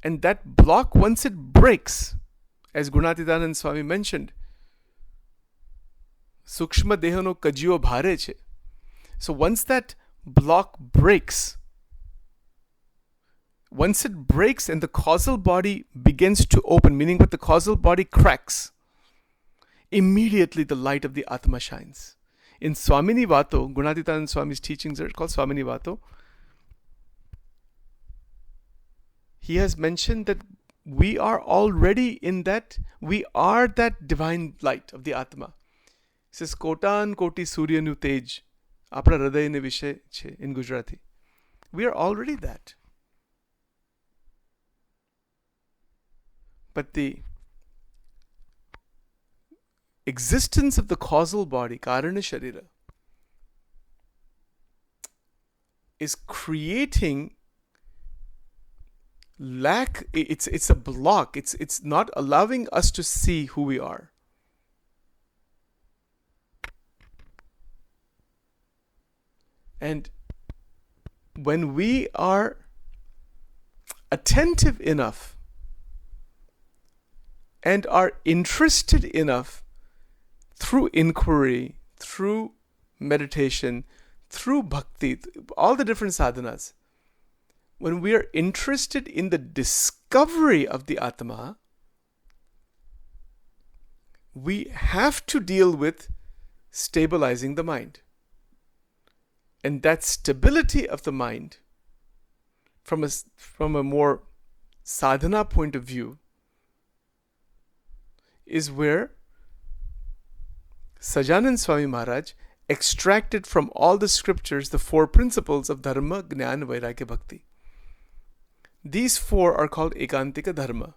and that block, once it breaks, as Gunatidanand Swami mentioned, Sukshma Dehano Kajiyo Bhare che. So once that block breaks, once it breaks and the causal body begins to open, meaning what the causal body cracks, immediately the light of the Atma shines. In Swamini Vato, Gunatidanand Swami's teachings are called Swamini Vato. He has mentioned that we are already in that, we are that divine light of the Atma. He says, Kotan Koti Surya Nu Tej, Apna Hriday Ne Vishay Che, in Gujarati. We are already that. But the existence of the causal body, Karana Sharira, is creating lack. It's a block. It's not allowing us to see who we are. And when we are attentive enough and are interested enough through inquiry, through meditation, through bhakti, all the different sadhanas, when we are interested in the discovery of the Atma, we have to deal with stabilizing the mind. And that stability of the mind, from a more sadhana point of view, is where Sajanand Swami Maharaj extracted from all the scriptures the 4 principles of Dharma, Jnana, Vairagya, Bhakti. These 4 are called Ekantika Dharma.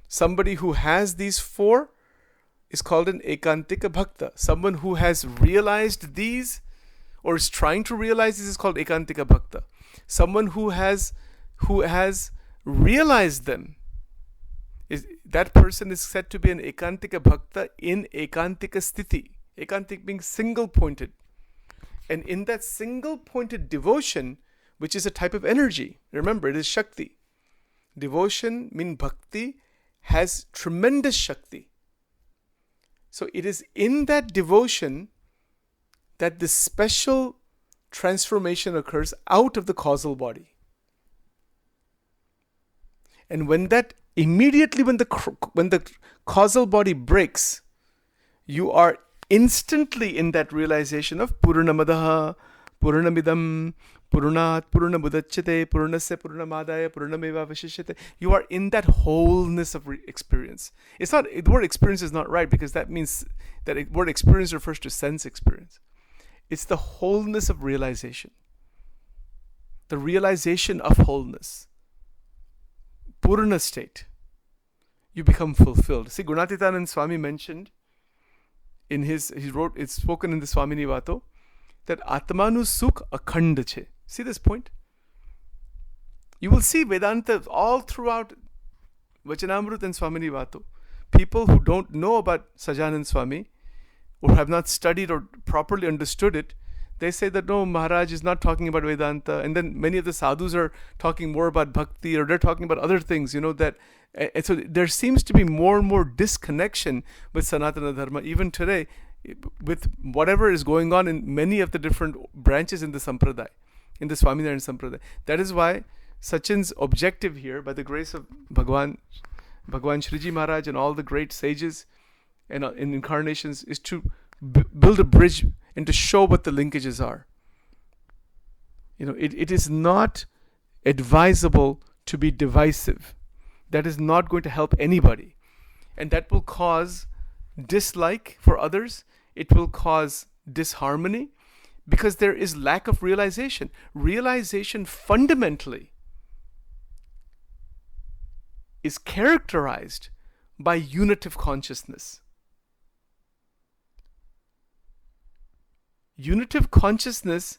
Somebody who has these four is called an ekantika bhakta. Someone who has realized these or is trying to realize these is called ekantika bhakta. Someone who has realized them, that person is said to be an ekantika bhakta in ekantika sthiti. Ekantik being single pointed. And in that single pointed devotion, which is a type of energy, remember it is Shakti. Devotion, mean bhakti, has tremendous Shakti. So it is in that devotion that this special transformation occurs out of the causal body. And when the causal body breaks, you are instantly in that realization of Purnamadaha, Purnamidam, Purnat, Purnamudachyate, Purnasya, Purnamadaya, Purnameva Vashishyate. You are in that wholeness of experience. It's not, the word experience is not right, because that means that the word experience refers to sense experience. It's the wholeness of realization. The realization of wholeness. Purna state. You become fulfilled. See, Gunatitanand Swami mentioned in he wrote, it's spoken in the Swamini Vato, that Atmanu Sukh Akhand che. See this point? You will see Vedanta all throughout Vachanamrut and Swamini Vato. People who don't know about Sajanand Swami or have not studied or properly understood it, they say that no, Maharaj is not talking about Vedanta. And then many of the sadhus are talking more about bhakti, or they're talking about other things, that. And so there seems to be more and more disconnection with Sanatana Dharma, even today, with whatever is going on in many of the different branches in the Sampradaya, in the Swaminarayan Sampradaya. That is why Sachin's objective here, by the grace of Bhagwan Shriji Maharaj and all the great sages and in incarnations, is to build a bridge and to show what the linkages are. It is not advisable to be divisive. That is not going to help anybody. And that will cause dislike for others. It will cause disharmony, because there is lack of realization. Realization fundamentally is characterized by unitive consciousness. Unitive consciousness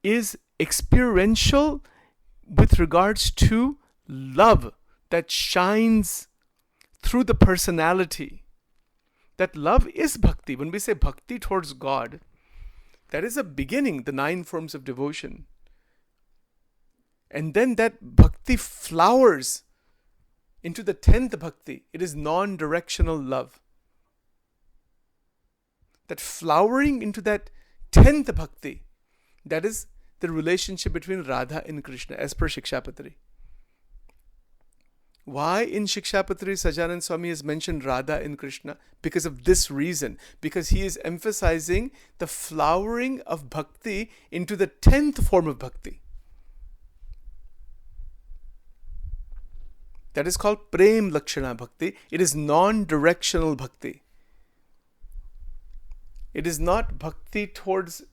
is experiential with regards to love that shines through the personality. That love is bhakti. When we say bhakti towards God, that is a beginning, the 9 forms of devotion. And then that bhakti flowers into the 10th bhakti. It is non-directional love. That flowering into that 10th bhakti, that is the relationship between Radha and Krishna, as per Shikshapatri. Why in Shikshapatri Sajanand Swami has mentioned Radha and Krishna? Because of this reason. Because he is emphasizing the flowering of bhakti into the 10th form of bhakti. That is called Prem Lakshana Bhakti. It is non-directional bhakti. It is not bhakti towards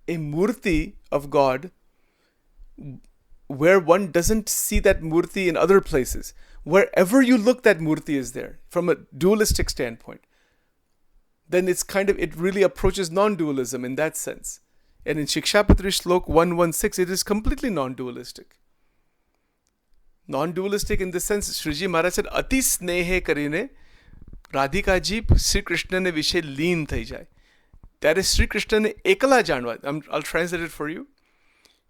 a murti of God, where one doesn't see that murti in other places. Wherever you look, that murti is there from a dualistic standpoint. Then it really approaches non-dualism in that sense. And in Shikshapatri Shlok 116, it is completely non-dualistic. Non-dualistic in the sense, Shriji Maharaj said, Ati snehe karine, Radhika ji Sri Krishna ne vishay leen thai jai. That is Sri Krishna ne ekala janwa. I'll translate it for you.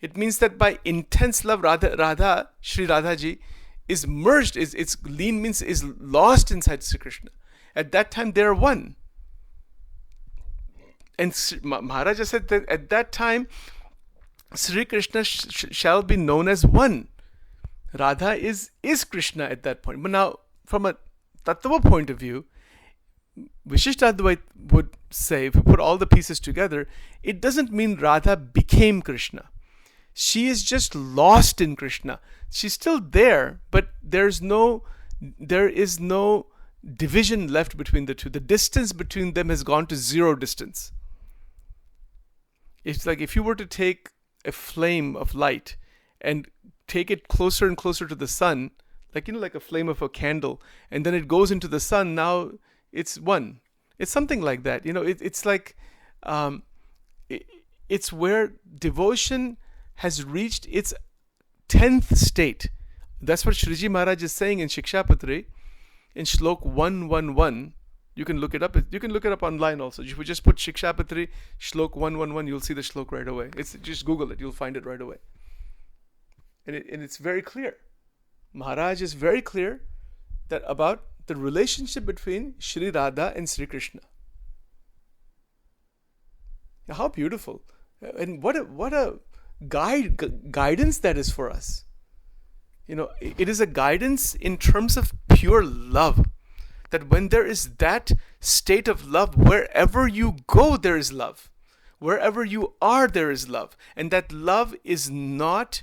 It means that by intense love, Radha, Sri Radha ji, is merged, it's leen means is lost inside Sri Krishna. At that time, they are one. And Maharaja said that at that time, Sri Krishna shall be known as one. Radha is Krishna at that point. But now, from a Tattva point of view, Vishishtadvait would say, if we put all the pieces together, it doesn't mean Radha became Krishna. She is just lost in Krishna. She's still there, but there is no division left between the two. The distance between them has gone to zero distance. It's like if you were to take a flame of light and take it closer and closer to the sun, like a flame of a candle, and then it goes into the sun. Now it's one. It's something like that. It's like it's where devotion has reached its 10th state. That's what Shriji Maharaj is saying in Shikshapatri in Shlok 111. You can look it up. You can look it up online also. If you just put Shikshapatri Shlok 111, you'll see the Shlok right away. Just Google it. You'll find it right away. And it's very clear. Maharaj is very clear that about the relationship between Shri Radha and Sri Krishna. How beautiful. And what a guidance that is for us. It is a guidance in terms of pure love. That when there is that state of love, wherever you go, there is love. Wherever you are, there is love. And that love is not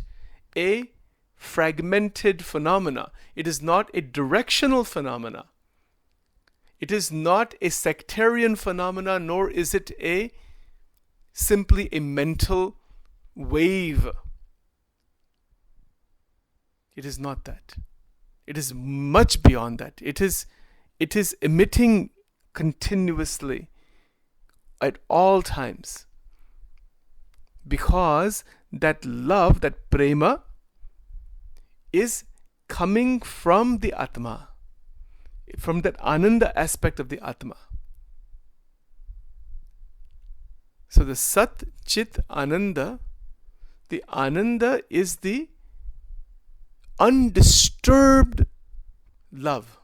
a fragmented phenomena. It is not a directional phenomena. It is not a sectarian phenomena, nor is it simply a mental wave. It is not that. It is much beyond that. It is emitting continuously at all times. Because that love, that prema, is coming from the Atma, from that Ananda aspect of the Atma. So the Sat Chit Ananda, the Ananda is the undisturbed love.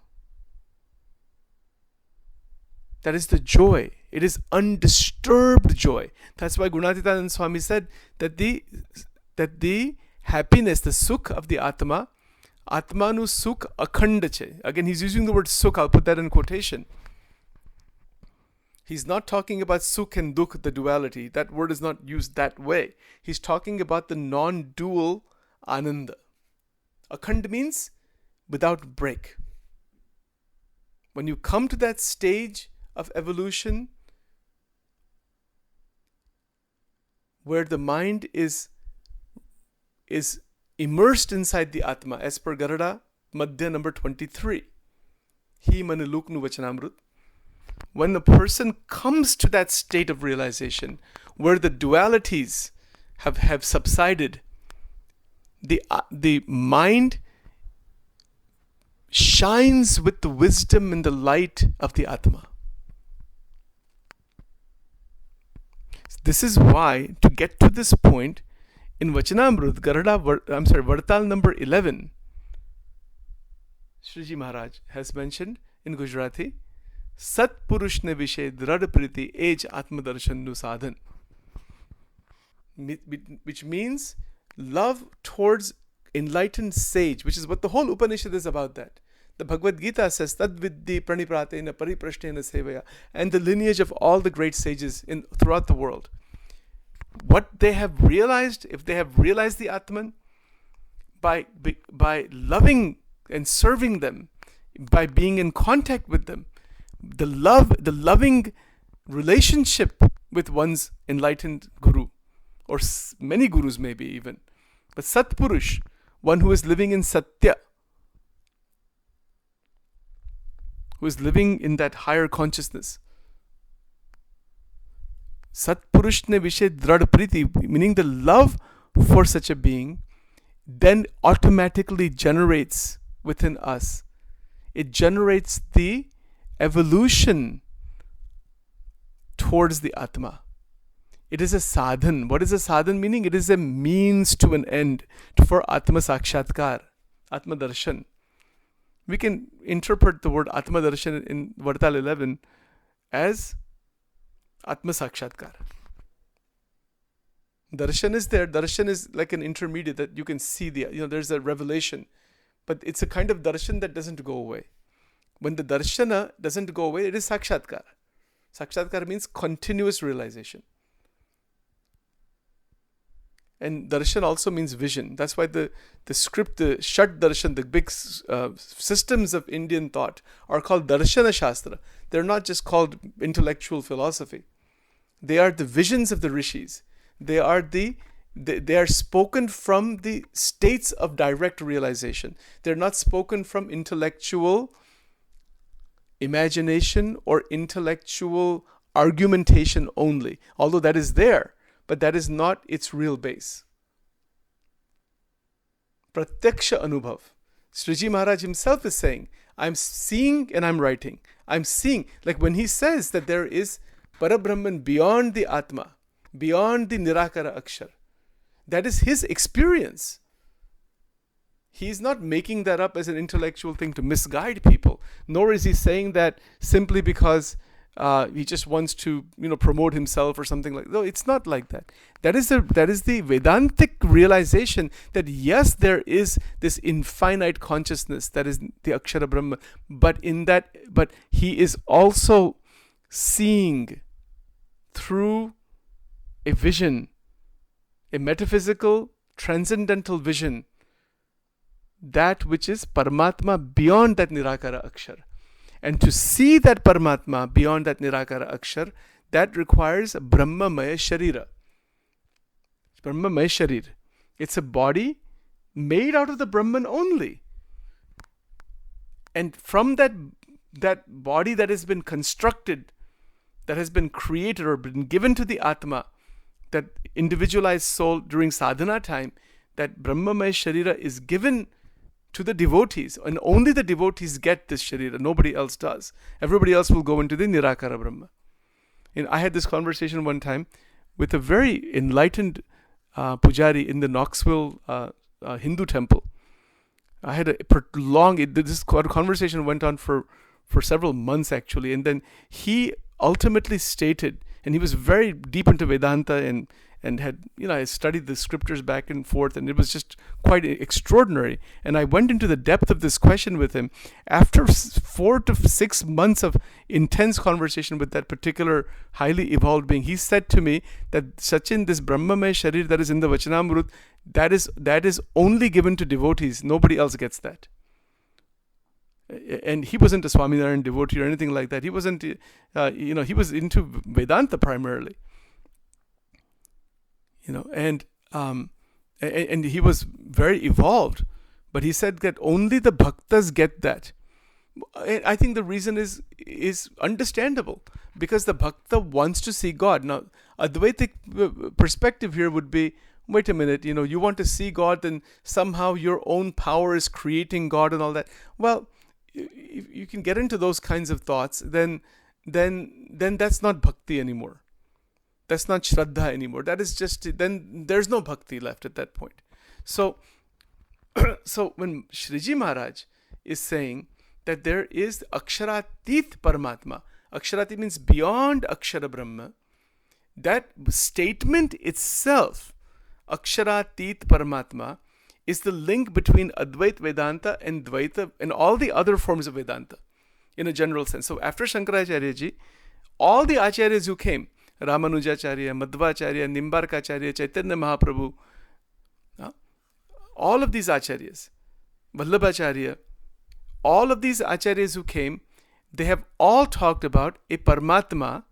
That is the joy. It is undisturbed joy. That's why Gunatitananda Swami said that the happiness, the sukh of the Atma, Atmanu sukh akhanda che. Again, he's using the word sukh. I'll put that in quotation. He's not talking about sukh and dukh, the duality. That word is not used that way. He's talking about the non-dual ananda. Akhand means without break. When you come to that stage of evolution where the mind is immersed inside the Atma, as per Garada Madhya number 23. He manuluknu Vachanamrut. When a person comes to that state of realization where the dualities have subsided, the mind shines with the wisdom and the light of the Atma. This is why, to get to this point, in Vachanamrut, Vartal number 11, Shriji Maharaj has mentioned in Gujarati, Sat Purush ne Vishay Drad Priti Ej Atma Darshan Nu Sadhan. Which means love towards enlightened sage, which is what the whole Upanishad is about that. The Bhagavad Gita says, Tad Vidhi Pranipratena Pariprashtena Sevaya, and the lineage of all the great sages throughout the world. What they have realized, if they have realized the Atman, by loving and serving them, by being in contact with them, the loving relationship with one's enlightened guru, or many gurus maybe even, but Satpurush, one who is living in Satya, who is living in that higher consciousness. Satpurush ne Vishay Drad Priti, meaning the love for such a being, then automatically generates within us. It generates the evolution towards the Atma. It is a sadhan. What is a sadhan meaning? It is a means to an end for Atma Sakshatkar, Atma Darshan. We can interpret the word Atma Darshan in Vartal 11 as Atma Sakshatkar. Darshan is there. Darshan is like an intermediate that you can see there's a revelation. But it's a kind of darshan that doesn't go away. When the darshana doesn't go away, it is sakshatkar. Sakshatkar means continuous realization. And darshan also means vision. That's why the script, the Shat Darshan, the big systems of Indian thought are called Darshana Shastra. They're not just called intellectual philosophy. They are the visions of the rishis. They are the They are spoken from the states of direct realization. They're not spoken from intellectual imagination or intellectual argumentation only, although that is there, but that is not its real base. Pratyaksha Anubhav. Sriji Maharaj himself is saying, I'm seeing and I'm writing. I'm seeing, like when he says that there is Parabrahman beyond the Atma, beyond the Nirakara Akshar, that is his experience. He's not making that up as an intellectual thing to misguide people, nor is he saying that simply because he just wants to, promote himself or something like that. No, it's not like that. That is the Vedantic realization that yes, there is this infinite consciousness that is the Akshara Brahma, but he is also seeing through a vision, a metaphysical, transcendental vision, that which is Paramatma beyond that Nirakara Akshar. And to see that Paramatma beyond that Nirakara Akshar, that requires Brahmamaya Sharira. Brahmamaya Sharir. It's a body made out of the Brahman only. And from that body that has been constructed, that has been created or been given to the Atma, that individualized soul during sadhana time, that Brahmamaya Sharira is given to the devotees, and only the devotees get this Sharira. Nobody else does. Everybody else will go into the Nirakara Brahma. And I had this conversation one time with a very enlightened pujari in the Knoxville Hindu temple. I had this conversation went on for several months actually, and then he ultimately stated, and he was very deep into Vedanta and had, I studied the scriptures back and forth, and it was just quite extraordinary. And I went into the depth of this question with him. After 4 to 6 months of intense conversation with that particular highly evolved being, he said to me that Sachin, this Brahmamaya Sharir that is in the Vachanamrut, that is only given to devotees. Nobody else gets that. And he wasn't a Swaminarayan devotee or anything like that. He wasn't, he was into Vedanta primarily. And he was very evolved, but he said that only the bhaktas get that. And I think the reason is understandable, because the bhakta wants to see God. Now, Advaitic perspective here would be, wait a minute, you want to see God, then somehow your own power is creating God and all that. Well, if you can get into those kinds of thoughts, then that's not bhakti anymore. That's not Shraddha anymore. That is just, then there's no bhakti left at that point. So when Shriji Maharaj is saying that there is Aksharatit Paramatma, Aksharatit means beyond Akshara Brahma, that statement itself, Aksharatit Paramatma, is the link between Advaita Vedanta and Dvaita and all the other forms of Vedanta in a general sense. So after Shankaracharya ji, all the acharyas who came, Ramanujacharya, Madhvacharya, Nimbarkacharya, Chaitanya Mahaprabhu, all of these acharyas, Vallabhacharya, all of these acharyas who came, they have all talked about a Paramatma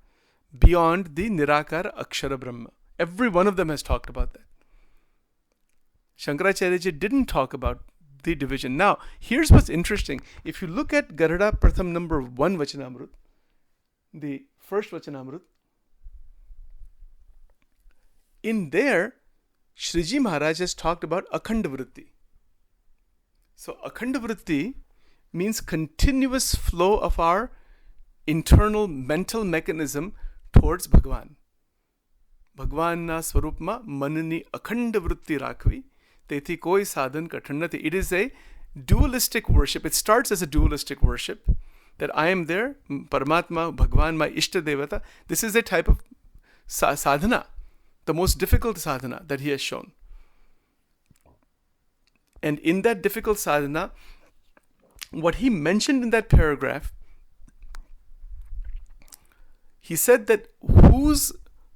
beyond the Nirakara Akshara Brahma. Every one of them has talked about that. Shankaracharya ji didn't talk about the division. Now, here's what's interesting. If you look at Garuda Pratham number 1 Vachanamrut, the first Vachanamrut, in there, Shriji Maharaj has talked about Akhanda Vritti. So Akhanda Vritti means continuous flow of our internal mental mechanism towards Bhagwan. Bhagwan na swarupma manani akhanda vritti rakvi, teti koi sadhan kathanati. It is a dualistic worship. It starts as a dualistic worship, that I am there, Paramatma, Bhagwan, my Ishta Devata. This is a type of sadhana, the most difficult sadhana that he has shown. And in that difficult sadhana, what he mentioned in that paragraph, he said that whose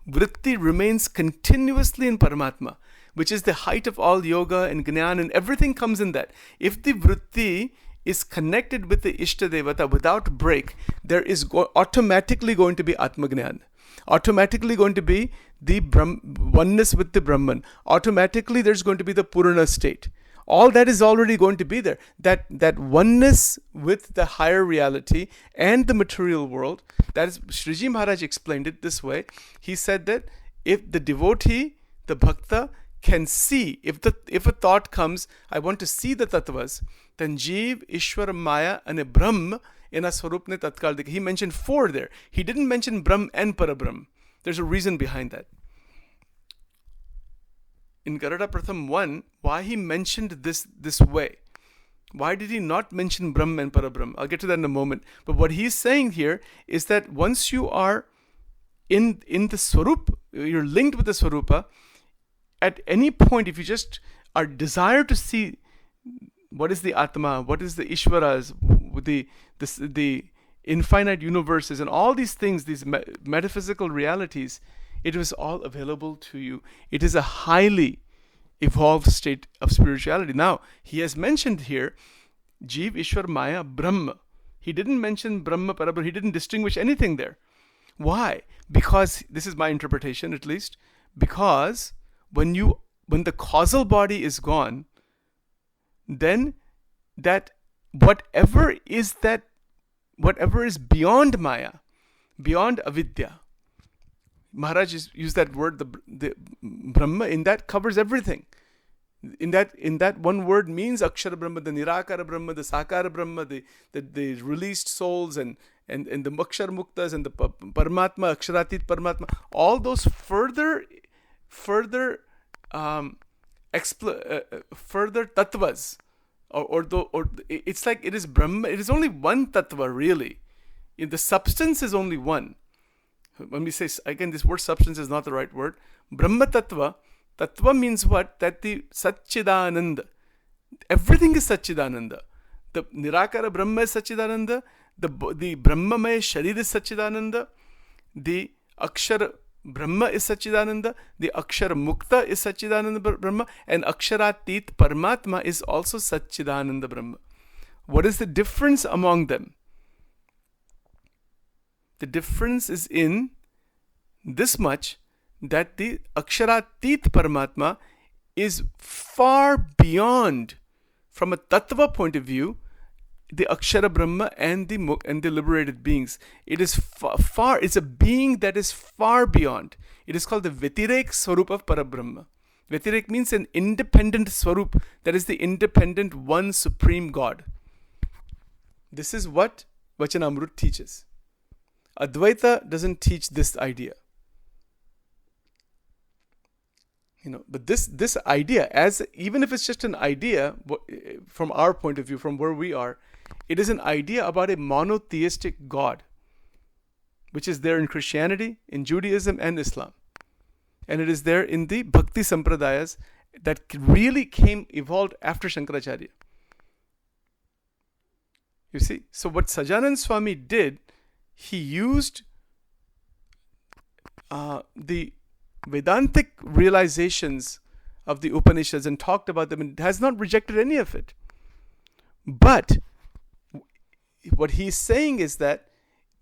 vritti remains continuously in Paramatma, which is the height of all yoga and Gnyan, and everything comes in that. If the vritti is connected with the Ishta Devata without break, there is automatically going to be Atma Gnyan. automatically going to be the oneness with the Brahman. Automatically there's going to be the Purana state. All that is already going to be there. That oneness with the higher reality and the material world, that is, Sriji Maharaj explained it this way. He said that if the devotee, the bhakta, can see, if a thought comes, I want to see the tattvas, then Jeev, Ishwar, Maya, and a Brahm in a Swarupne Tatkal Dikha. He mentioned 4 there. He didn't mention Brahm and Parabrahm. There's a reason behind that. In Garada Pratham 1, why he mentioned this way? Why did he not mention Brahm and Parabrahm? I'll get to that in a moment. But what he's saying here is that once you are in the Swarup, you're linked with the Swarupa, at any point, if you just are desire to see what is the Atma, what is the Ishwaras, the infinite universes, and all these things, these metaphysical realities, it was all available to you. It is a highly evolved state of spirituality. Now, he has mentioned here Jeev, Ishwar, Maya, Brahma. He didn't mention Brahma, Parabrahma. He didn't distinguish anything there. Why? Because, this is my interpretation at least, because when the causal body is gone, then that whatever is beyond Maya, beyond avidya, Maharaj used that word, the Brahma, in that covers everything. In that one word means Akshara Brahma, the Nirakara Brahma, the Sakara Brahma, the released souls and the Akshar Muktas and the Paramatma, Aksharatit Paramatma, all those further tattvas, or it's like it is Brahma. It is only one tattva really. The substance is only one. When we say, again, this word substance is not the right word. Brahma tattva means what? That the Satchidananda, everything is Satchidananda. The Nirakara Brahma is Satchidananda. The Brahmamaya Sharir is Satchidananda. The Akshara Brahma is Satchidananda. The Akshara Mukta is Satchidananda Brahma. And Aksharatit Paramatma is also Satchidananda Brahma. What is the difference among them? The difference is in this much, that the Aksharatit Paramatma is far beyond, from a Tattva point of view, the Akshara Brahma and the liberated beings. It is far, it's a being that is far beyond. It is called the Vyatirek Swarup of Parabrahma. Vyatirek means an independent Swarup, that is the independent one supreme God. This is what Vachanamrut teaches. Advaita doesn't teach this idea. But this idea, even if it's just an idea, from our point of view, from where we are, it is an idea about a monotheistic God, which is there in Christianity, in Judaism, and Islam. And it is there in the Bhakti Sampradayas that really evolved after Shankaracharya. You see? So what Sajanand Swami did, he used the Vedantic realizations of the Upanishads and talked about them, and has not rejected any of it. But what he's saying is that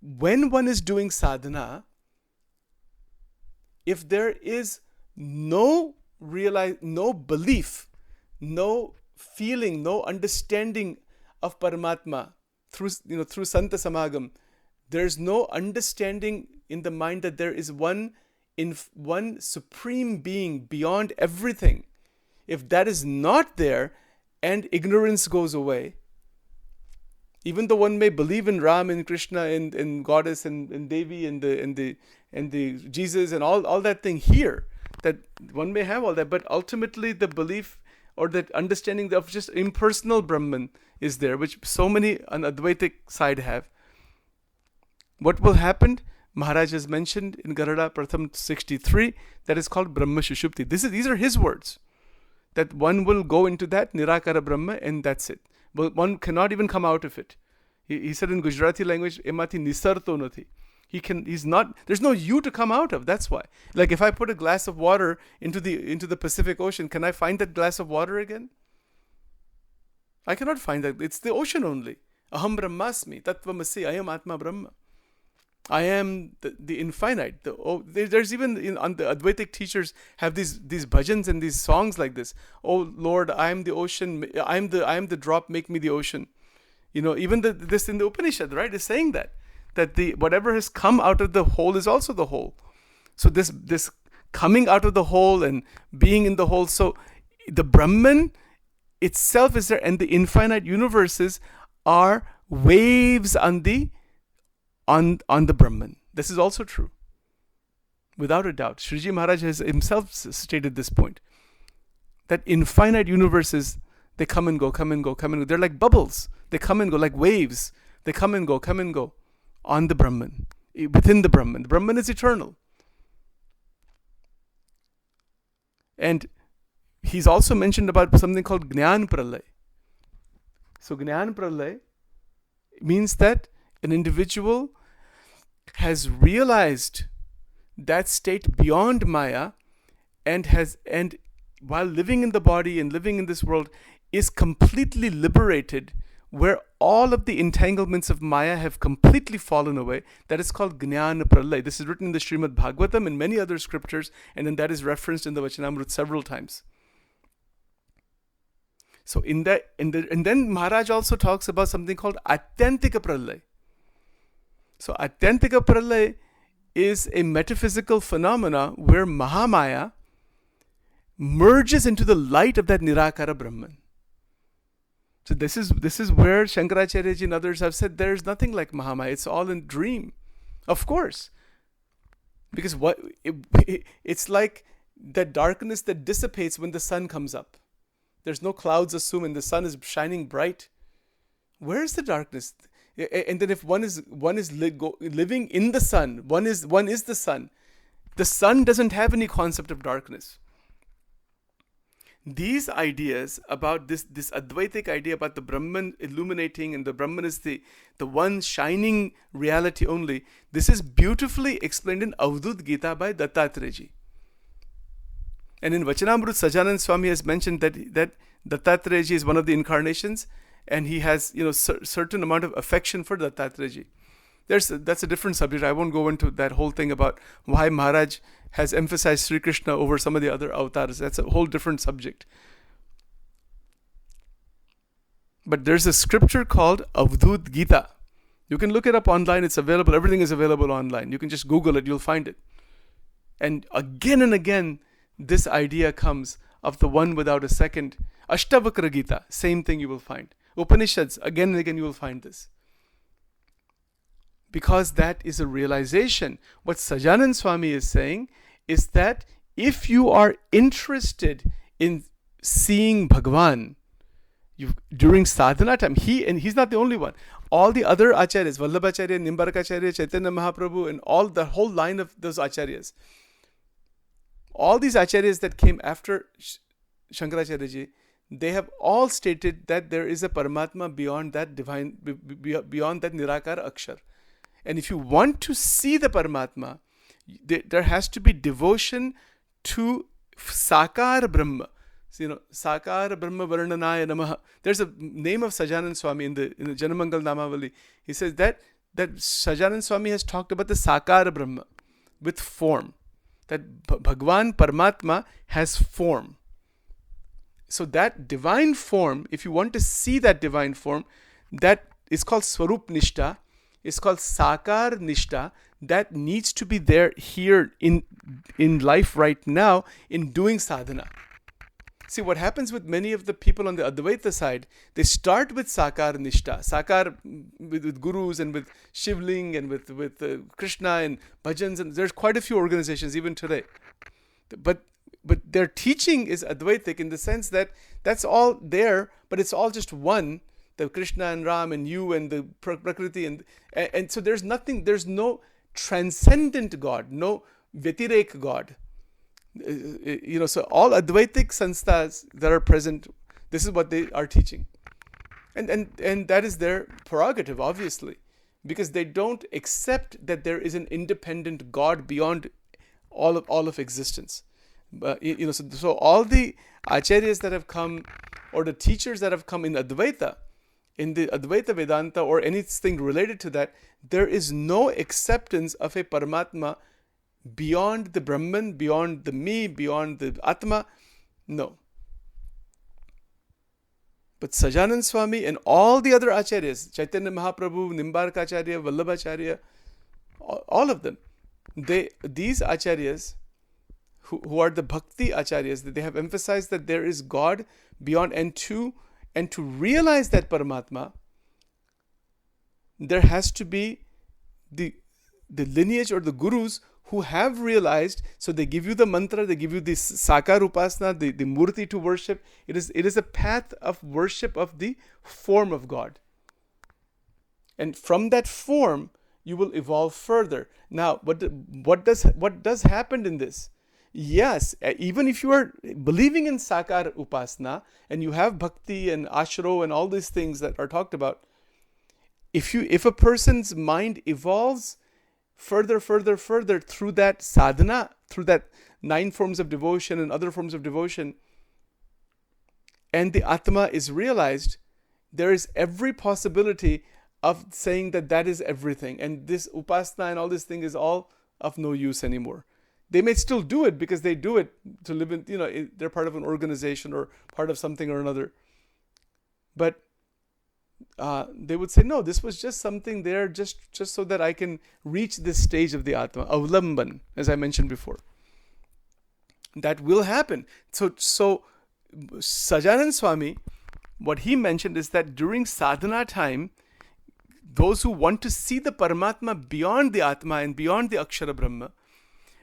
when one is doing sadhana, if there is no belief, no feeling, no understanding of Paramatma through Santa Samagam, there's no understanding in the mind that there is one supreme being beyond everything. If that is not there and ignorance goes away, even though one may believe in Ram and Krishna and Goddess and Devi and the Jesus and all that thing here, that one may have all that, but ultimately the belief or that understanding of just impersonal Brahman is there, which so many on Advaitic side have. What will happen? Maharaj has mentioned in Garada Pratham 63, that is called Brahma Shushupti. These are his words. That one will go into that Nirakara Brahma and that's it. But one cannot even come out of it. He said in Gujarati language, Emati nisarto nathi. He's not, there's no you to come out of, that's why. Like if I put a glass of water into the Pacific Ocean, can I find that glass of water again? I cannot find that. It's the ocean only. Aham Brahmasmi, Tattvamasi, Ayam Atma Brahma. I am the infinite. There's even on the Advaitic teachers have these bhajans and these songs like this. Oh Lord, I am the ocean. I am the drop. Make me the ocean. Even this in the Upanishad, right, is saying that the whatever has come out of the whole is also the whole. So this coming out of the whole and being in the whole. So the Brahman itself is there, and the infinite universes are waves on the Brahman. This is also true, without a doubt. Sriji Maharaj has himself stated this point, that infinite universes, they come and go, come and go, come and go. They're like bubbles. They come and go like waves. They come and go on the Brahman, within the Brahman. The Brahman is eternal. And he's also mentioned about something called Jnana Pralay. So Jnana Pralay means that an individual has realized that state beyond Maya, and while living in the body and living in this world, is completely liberated, where all of the entanglements of Maya have completely fallen away. That is called Jnana Pralay. This is written in the Srimad Bhagavatam and many other scriptures, and then that is referenced in the Vachanamrut several times. So and then Maharaj also talks about something called Atyantika Pralay. So Atyantika Pralay is a metaphysical phenomena where Mahamaya merges into the light of that Nirakara Brahman. So this is where Shankaracharya ji and others have said there is nothing like Mahamaya. It's all in dream. Of course. Because it's like that darkness that dissipates when the sun comes up. There's no clouds assume and the sun is shining bright. Where is the darkness? And then if one is living in the sun, one is the sun. The sun doesn't have any concept of darkness. These ideas about this Advaitic idea about the Brahman illuminating and the Brahman is the one shining reality only, this is beautifully explained in Avadhut Gita by Dattatreya ji. And in Vachanamrut, Sajanand Swami has mentioned that Dattatreya ji is one of the incarnations, and he has certain amount of affection for Dattatreya ji. That's a different subject. I won't go into that whole thing about why Maharaj has emphasized Sri Krishna over some of the other avatars. That's a whole different subject. But there's a scripture called Avadhut Gita. You can look it up online. It's available. Everything is available online. You can just Google it. You'll find it. And again, this idea comes of the one without a second. Ashtavakra Gita, same thing you will find. Upanishads, again and again you will find this. Because that is a realization. What Sajanand Swami is saying is that if you are interested in seeing Bhagavan during sadhana time, he's not the only one. All the other acharyas, Vallabhacharya, Nimbarakacharya, Chaitanya Mahaprabhu, and the whole line of those acharyas, all these acharyas that came after Shankaracharya ji, they have all stated that there is a Paramatma beyond that divine, beyond that Nirakara Akshar. And if you want to see the Paramatma, there has to be devotion to Sakar Brahma. So, Sakar Brahma Varnanaya Namaha. There's a name of Sajanand Swami in the Janamangal Namavali. He says that Sajanand Swami has talked about the Sakar Brahma with form. That Bhagwan Paramatma has form. So that divine form, if you want to see that divine form, that is called Swarup Nishta. It's called Sakar Nishta. That needs to be there here in life right now in doing sadhana. See, what happens with many of the people on the Advaita side, they start with Sakar Nishta. Sakar with gurus and with Shivling and with Krishna and bhajans. And there's quite a few organizations even today. But their teaching is Advaitic in the sense that that's all there, but it's all just one. The Krishna and Ram and you and the Prakriti and so there's no transcendent God, no Vyatirek God. So all Advaitic Sansthas that are present, this is what they are teaching. And that is their prerogative, obviously, because they don't accept that there is an independent God beyond all of existence. So all the acharyas that have come, or the teachers that have come in Advaita, in the Advaita Vedanta or anything related to that, there is no acceptance of a Paramatma beyond the Brahman, beyond the me, beyond the Atma. No. But Sajanand Swami and all the other acharyas, Chaitanya Mahaprabhu, Nimbarkacharya, Vallabhacharya, all of them, these acharyas who are the bhakti acharyas, they have emphasized that there is God beyond, and to realize that Paramatma, there has to be the lineage or the gurus who have realized. So they give you the mantra, they give you the sakar upasana, the murti to worship. It is a path of worship of the form of God. And from that form, you will evolve further. Now, what does happen in this? Yes, even if you are believing in sakar upasana and you have bhakti and ashro and all these things that are talked about, if a person's mind evolves further through that sadhana, through that 9 forms of devotion and other forms of devotion, and the Atma is realized, there is every possibility of saying that is everything, and this upasana and all this thing is all of no use anymore. They may still do it because they do it to live in, they're part of an organization or part of something or another. But they would say, no, this was just something there just so that I can reach this stage of the Atma, avlamban, as I mentioned before. That will happen. So Sajanand Swami, what he mentioned is that during sadhana time, those who want to see the Paramatma beyond the Atma and beyond the Akshara Brahma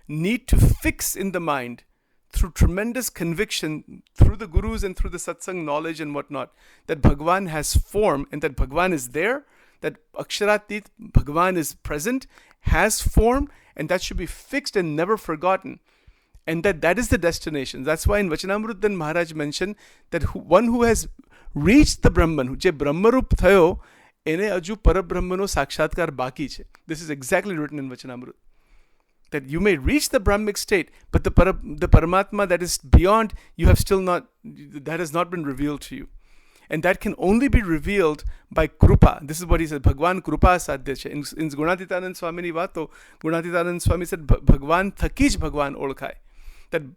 need to fix in the mind, through tremendous conviction, through the gurus and through the satsang knowledge and whatnot, that Bhagwan has form and that Bhagwan is there, that Aksharatit Bhagwan is present, has form, and that should be fixed and never forgotten. And that is the destination. That's why in Vachanamrut then Maharaj mentioned that one who has reached the Brahman, je Brahmarup thayo, ene aju Parabrahmano sakshatkar baki che. This is exactly written in Vachanamrut. That you may reach the Brahmic state, but the Paramatma that is beyond, you have still not, that has not been revealed to you. And that can only be revealed by Krupa. This is what he said, Bhagwan Krupa Sadhya. In Gunatitanand Swamini Vato, Gunatitanand Swami said, Bhagwan Thakij Bhagwan Olkhai.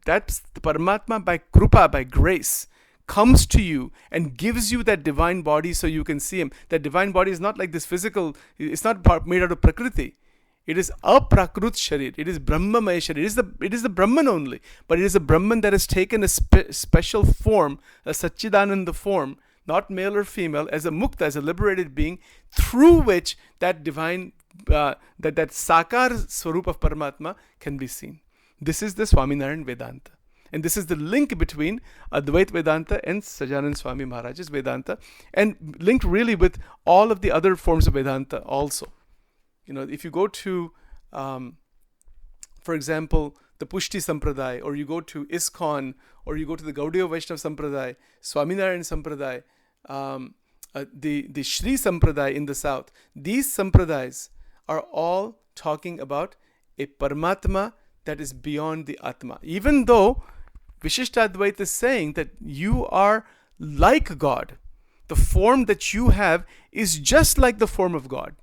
That's the Paramatma by Krupa, by grace, comes to you and gives you that divine body so you can see him. That divine body is not like this physical, it's not made out of Prakriti. It is aprakrut sharir. It is Brahmamaya sharir. It is the Brahman only. But it is a Brahman that has taken a special form, a Satchidananda form, not male or female, as a mukta, as a liberated being, through which that divine, that sakar swarup of Paramatma can be seen. This is the Swaminarayan Vedanta. And this is the link between Advaita Vedanta and Sajanand Swami Maharaj's Vedanta, and linked really with all of the other forms of Vedanta also. If you go to, for example, the Pushti Sampradaya, or you go to ISKCON, or you go to the Gaudiya Vaishnava Sampradaya, Swaminarayan Sampradaya, the Shri Sampradaya in the south, these Sampradayas are all talking about a Paramatma that is beyond the Atma. Even though Vishishtadvaita is saying that you are like God, the form that you have is just like the form of God.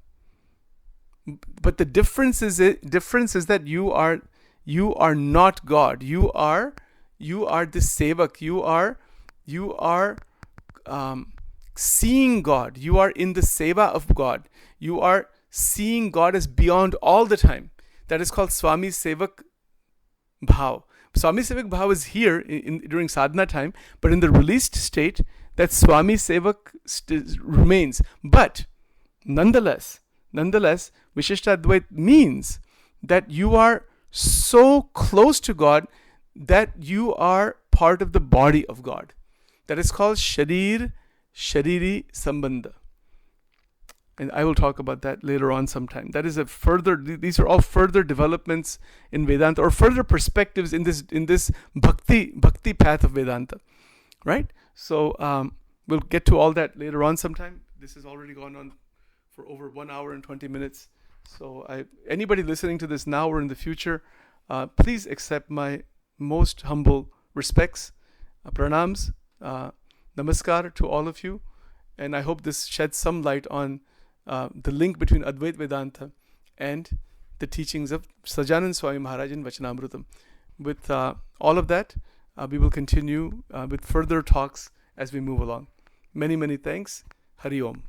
But the difference is that you are not God. You are the sevak. You are seeing God. You are in the seva of God. You are seeing God as beyond all the time. That is called Swami Sevak Bhav. Swami Sevak Bhav is here during sadhana time, but in the released state, that Swami Sevak remains. But nonetheless, Vishishtadvaita means that you are so close to God that you are part of the body of God. That is called Shariri Sambandha. And I will talk about that later on sometime. That is these are all further developments in Vedanta, or further perspectives in this bhakti path of Vedanta. Right? So we'll get to all that later on sometime. This has already gone on for over 1 hour and 20 minutes. So anybody listening to this now or in the future, please accept my most humble respects, pranams, namaskar to all of you. And I hope this sheds some light on the link between Advaita Vedanta and the teachings of Sajanand Swami Maharaj in Vachanamrutam. With all of that, we will continue with further talks as we move along. Many, many thanks. Hari Om.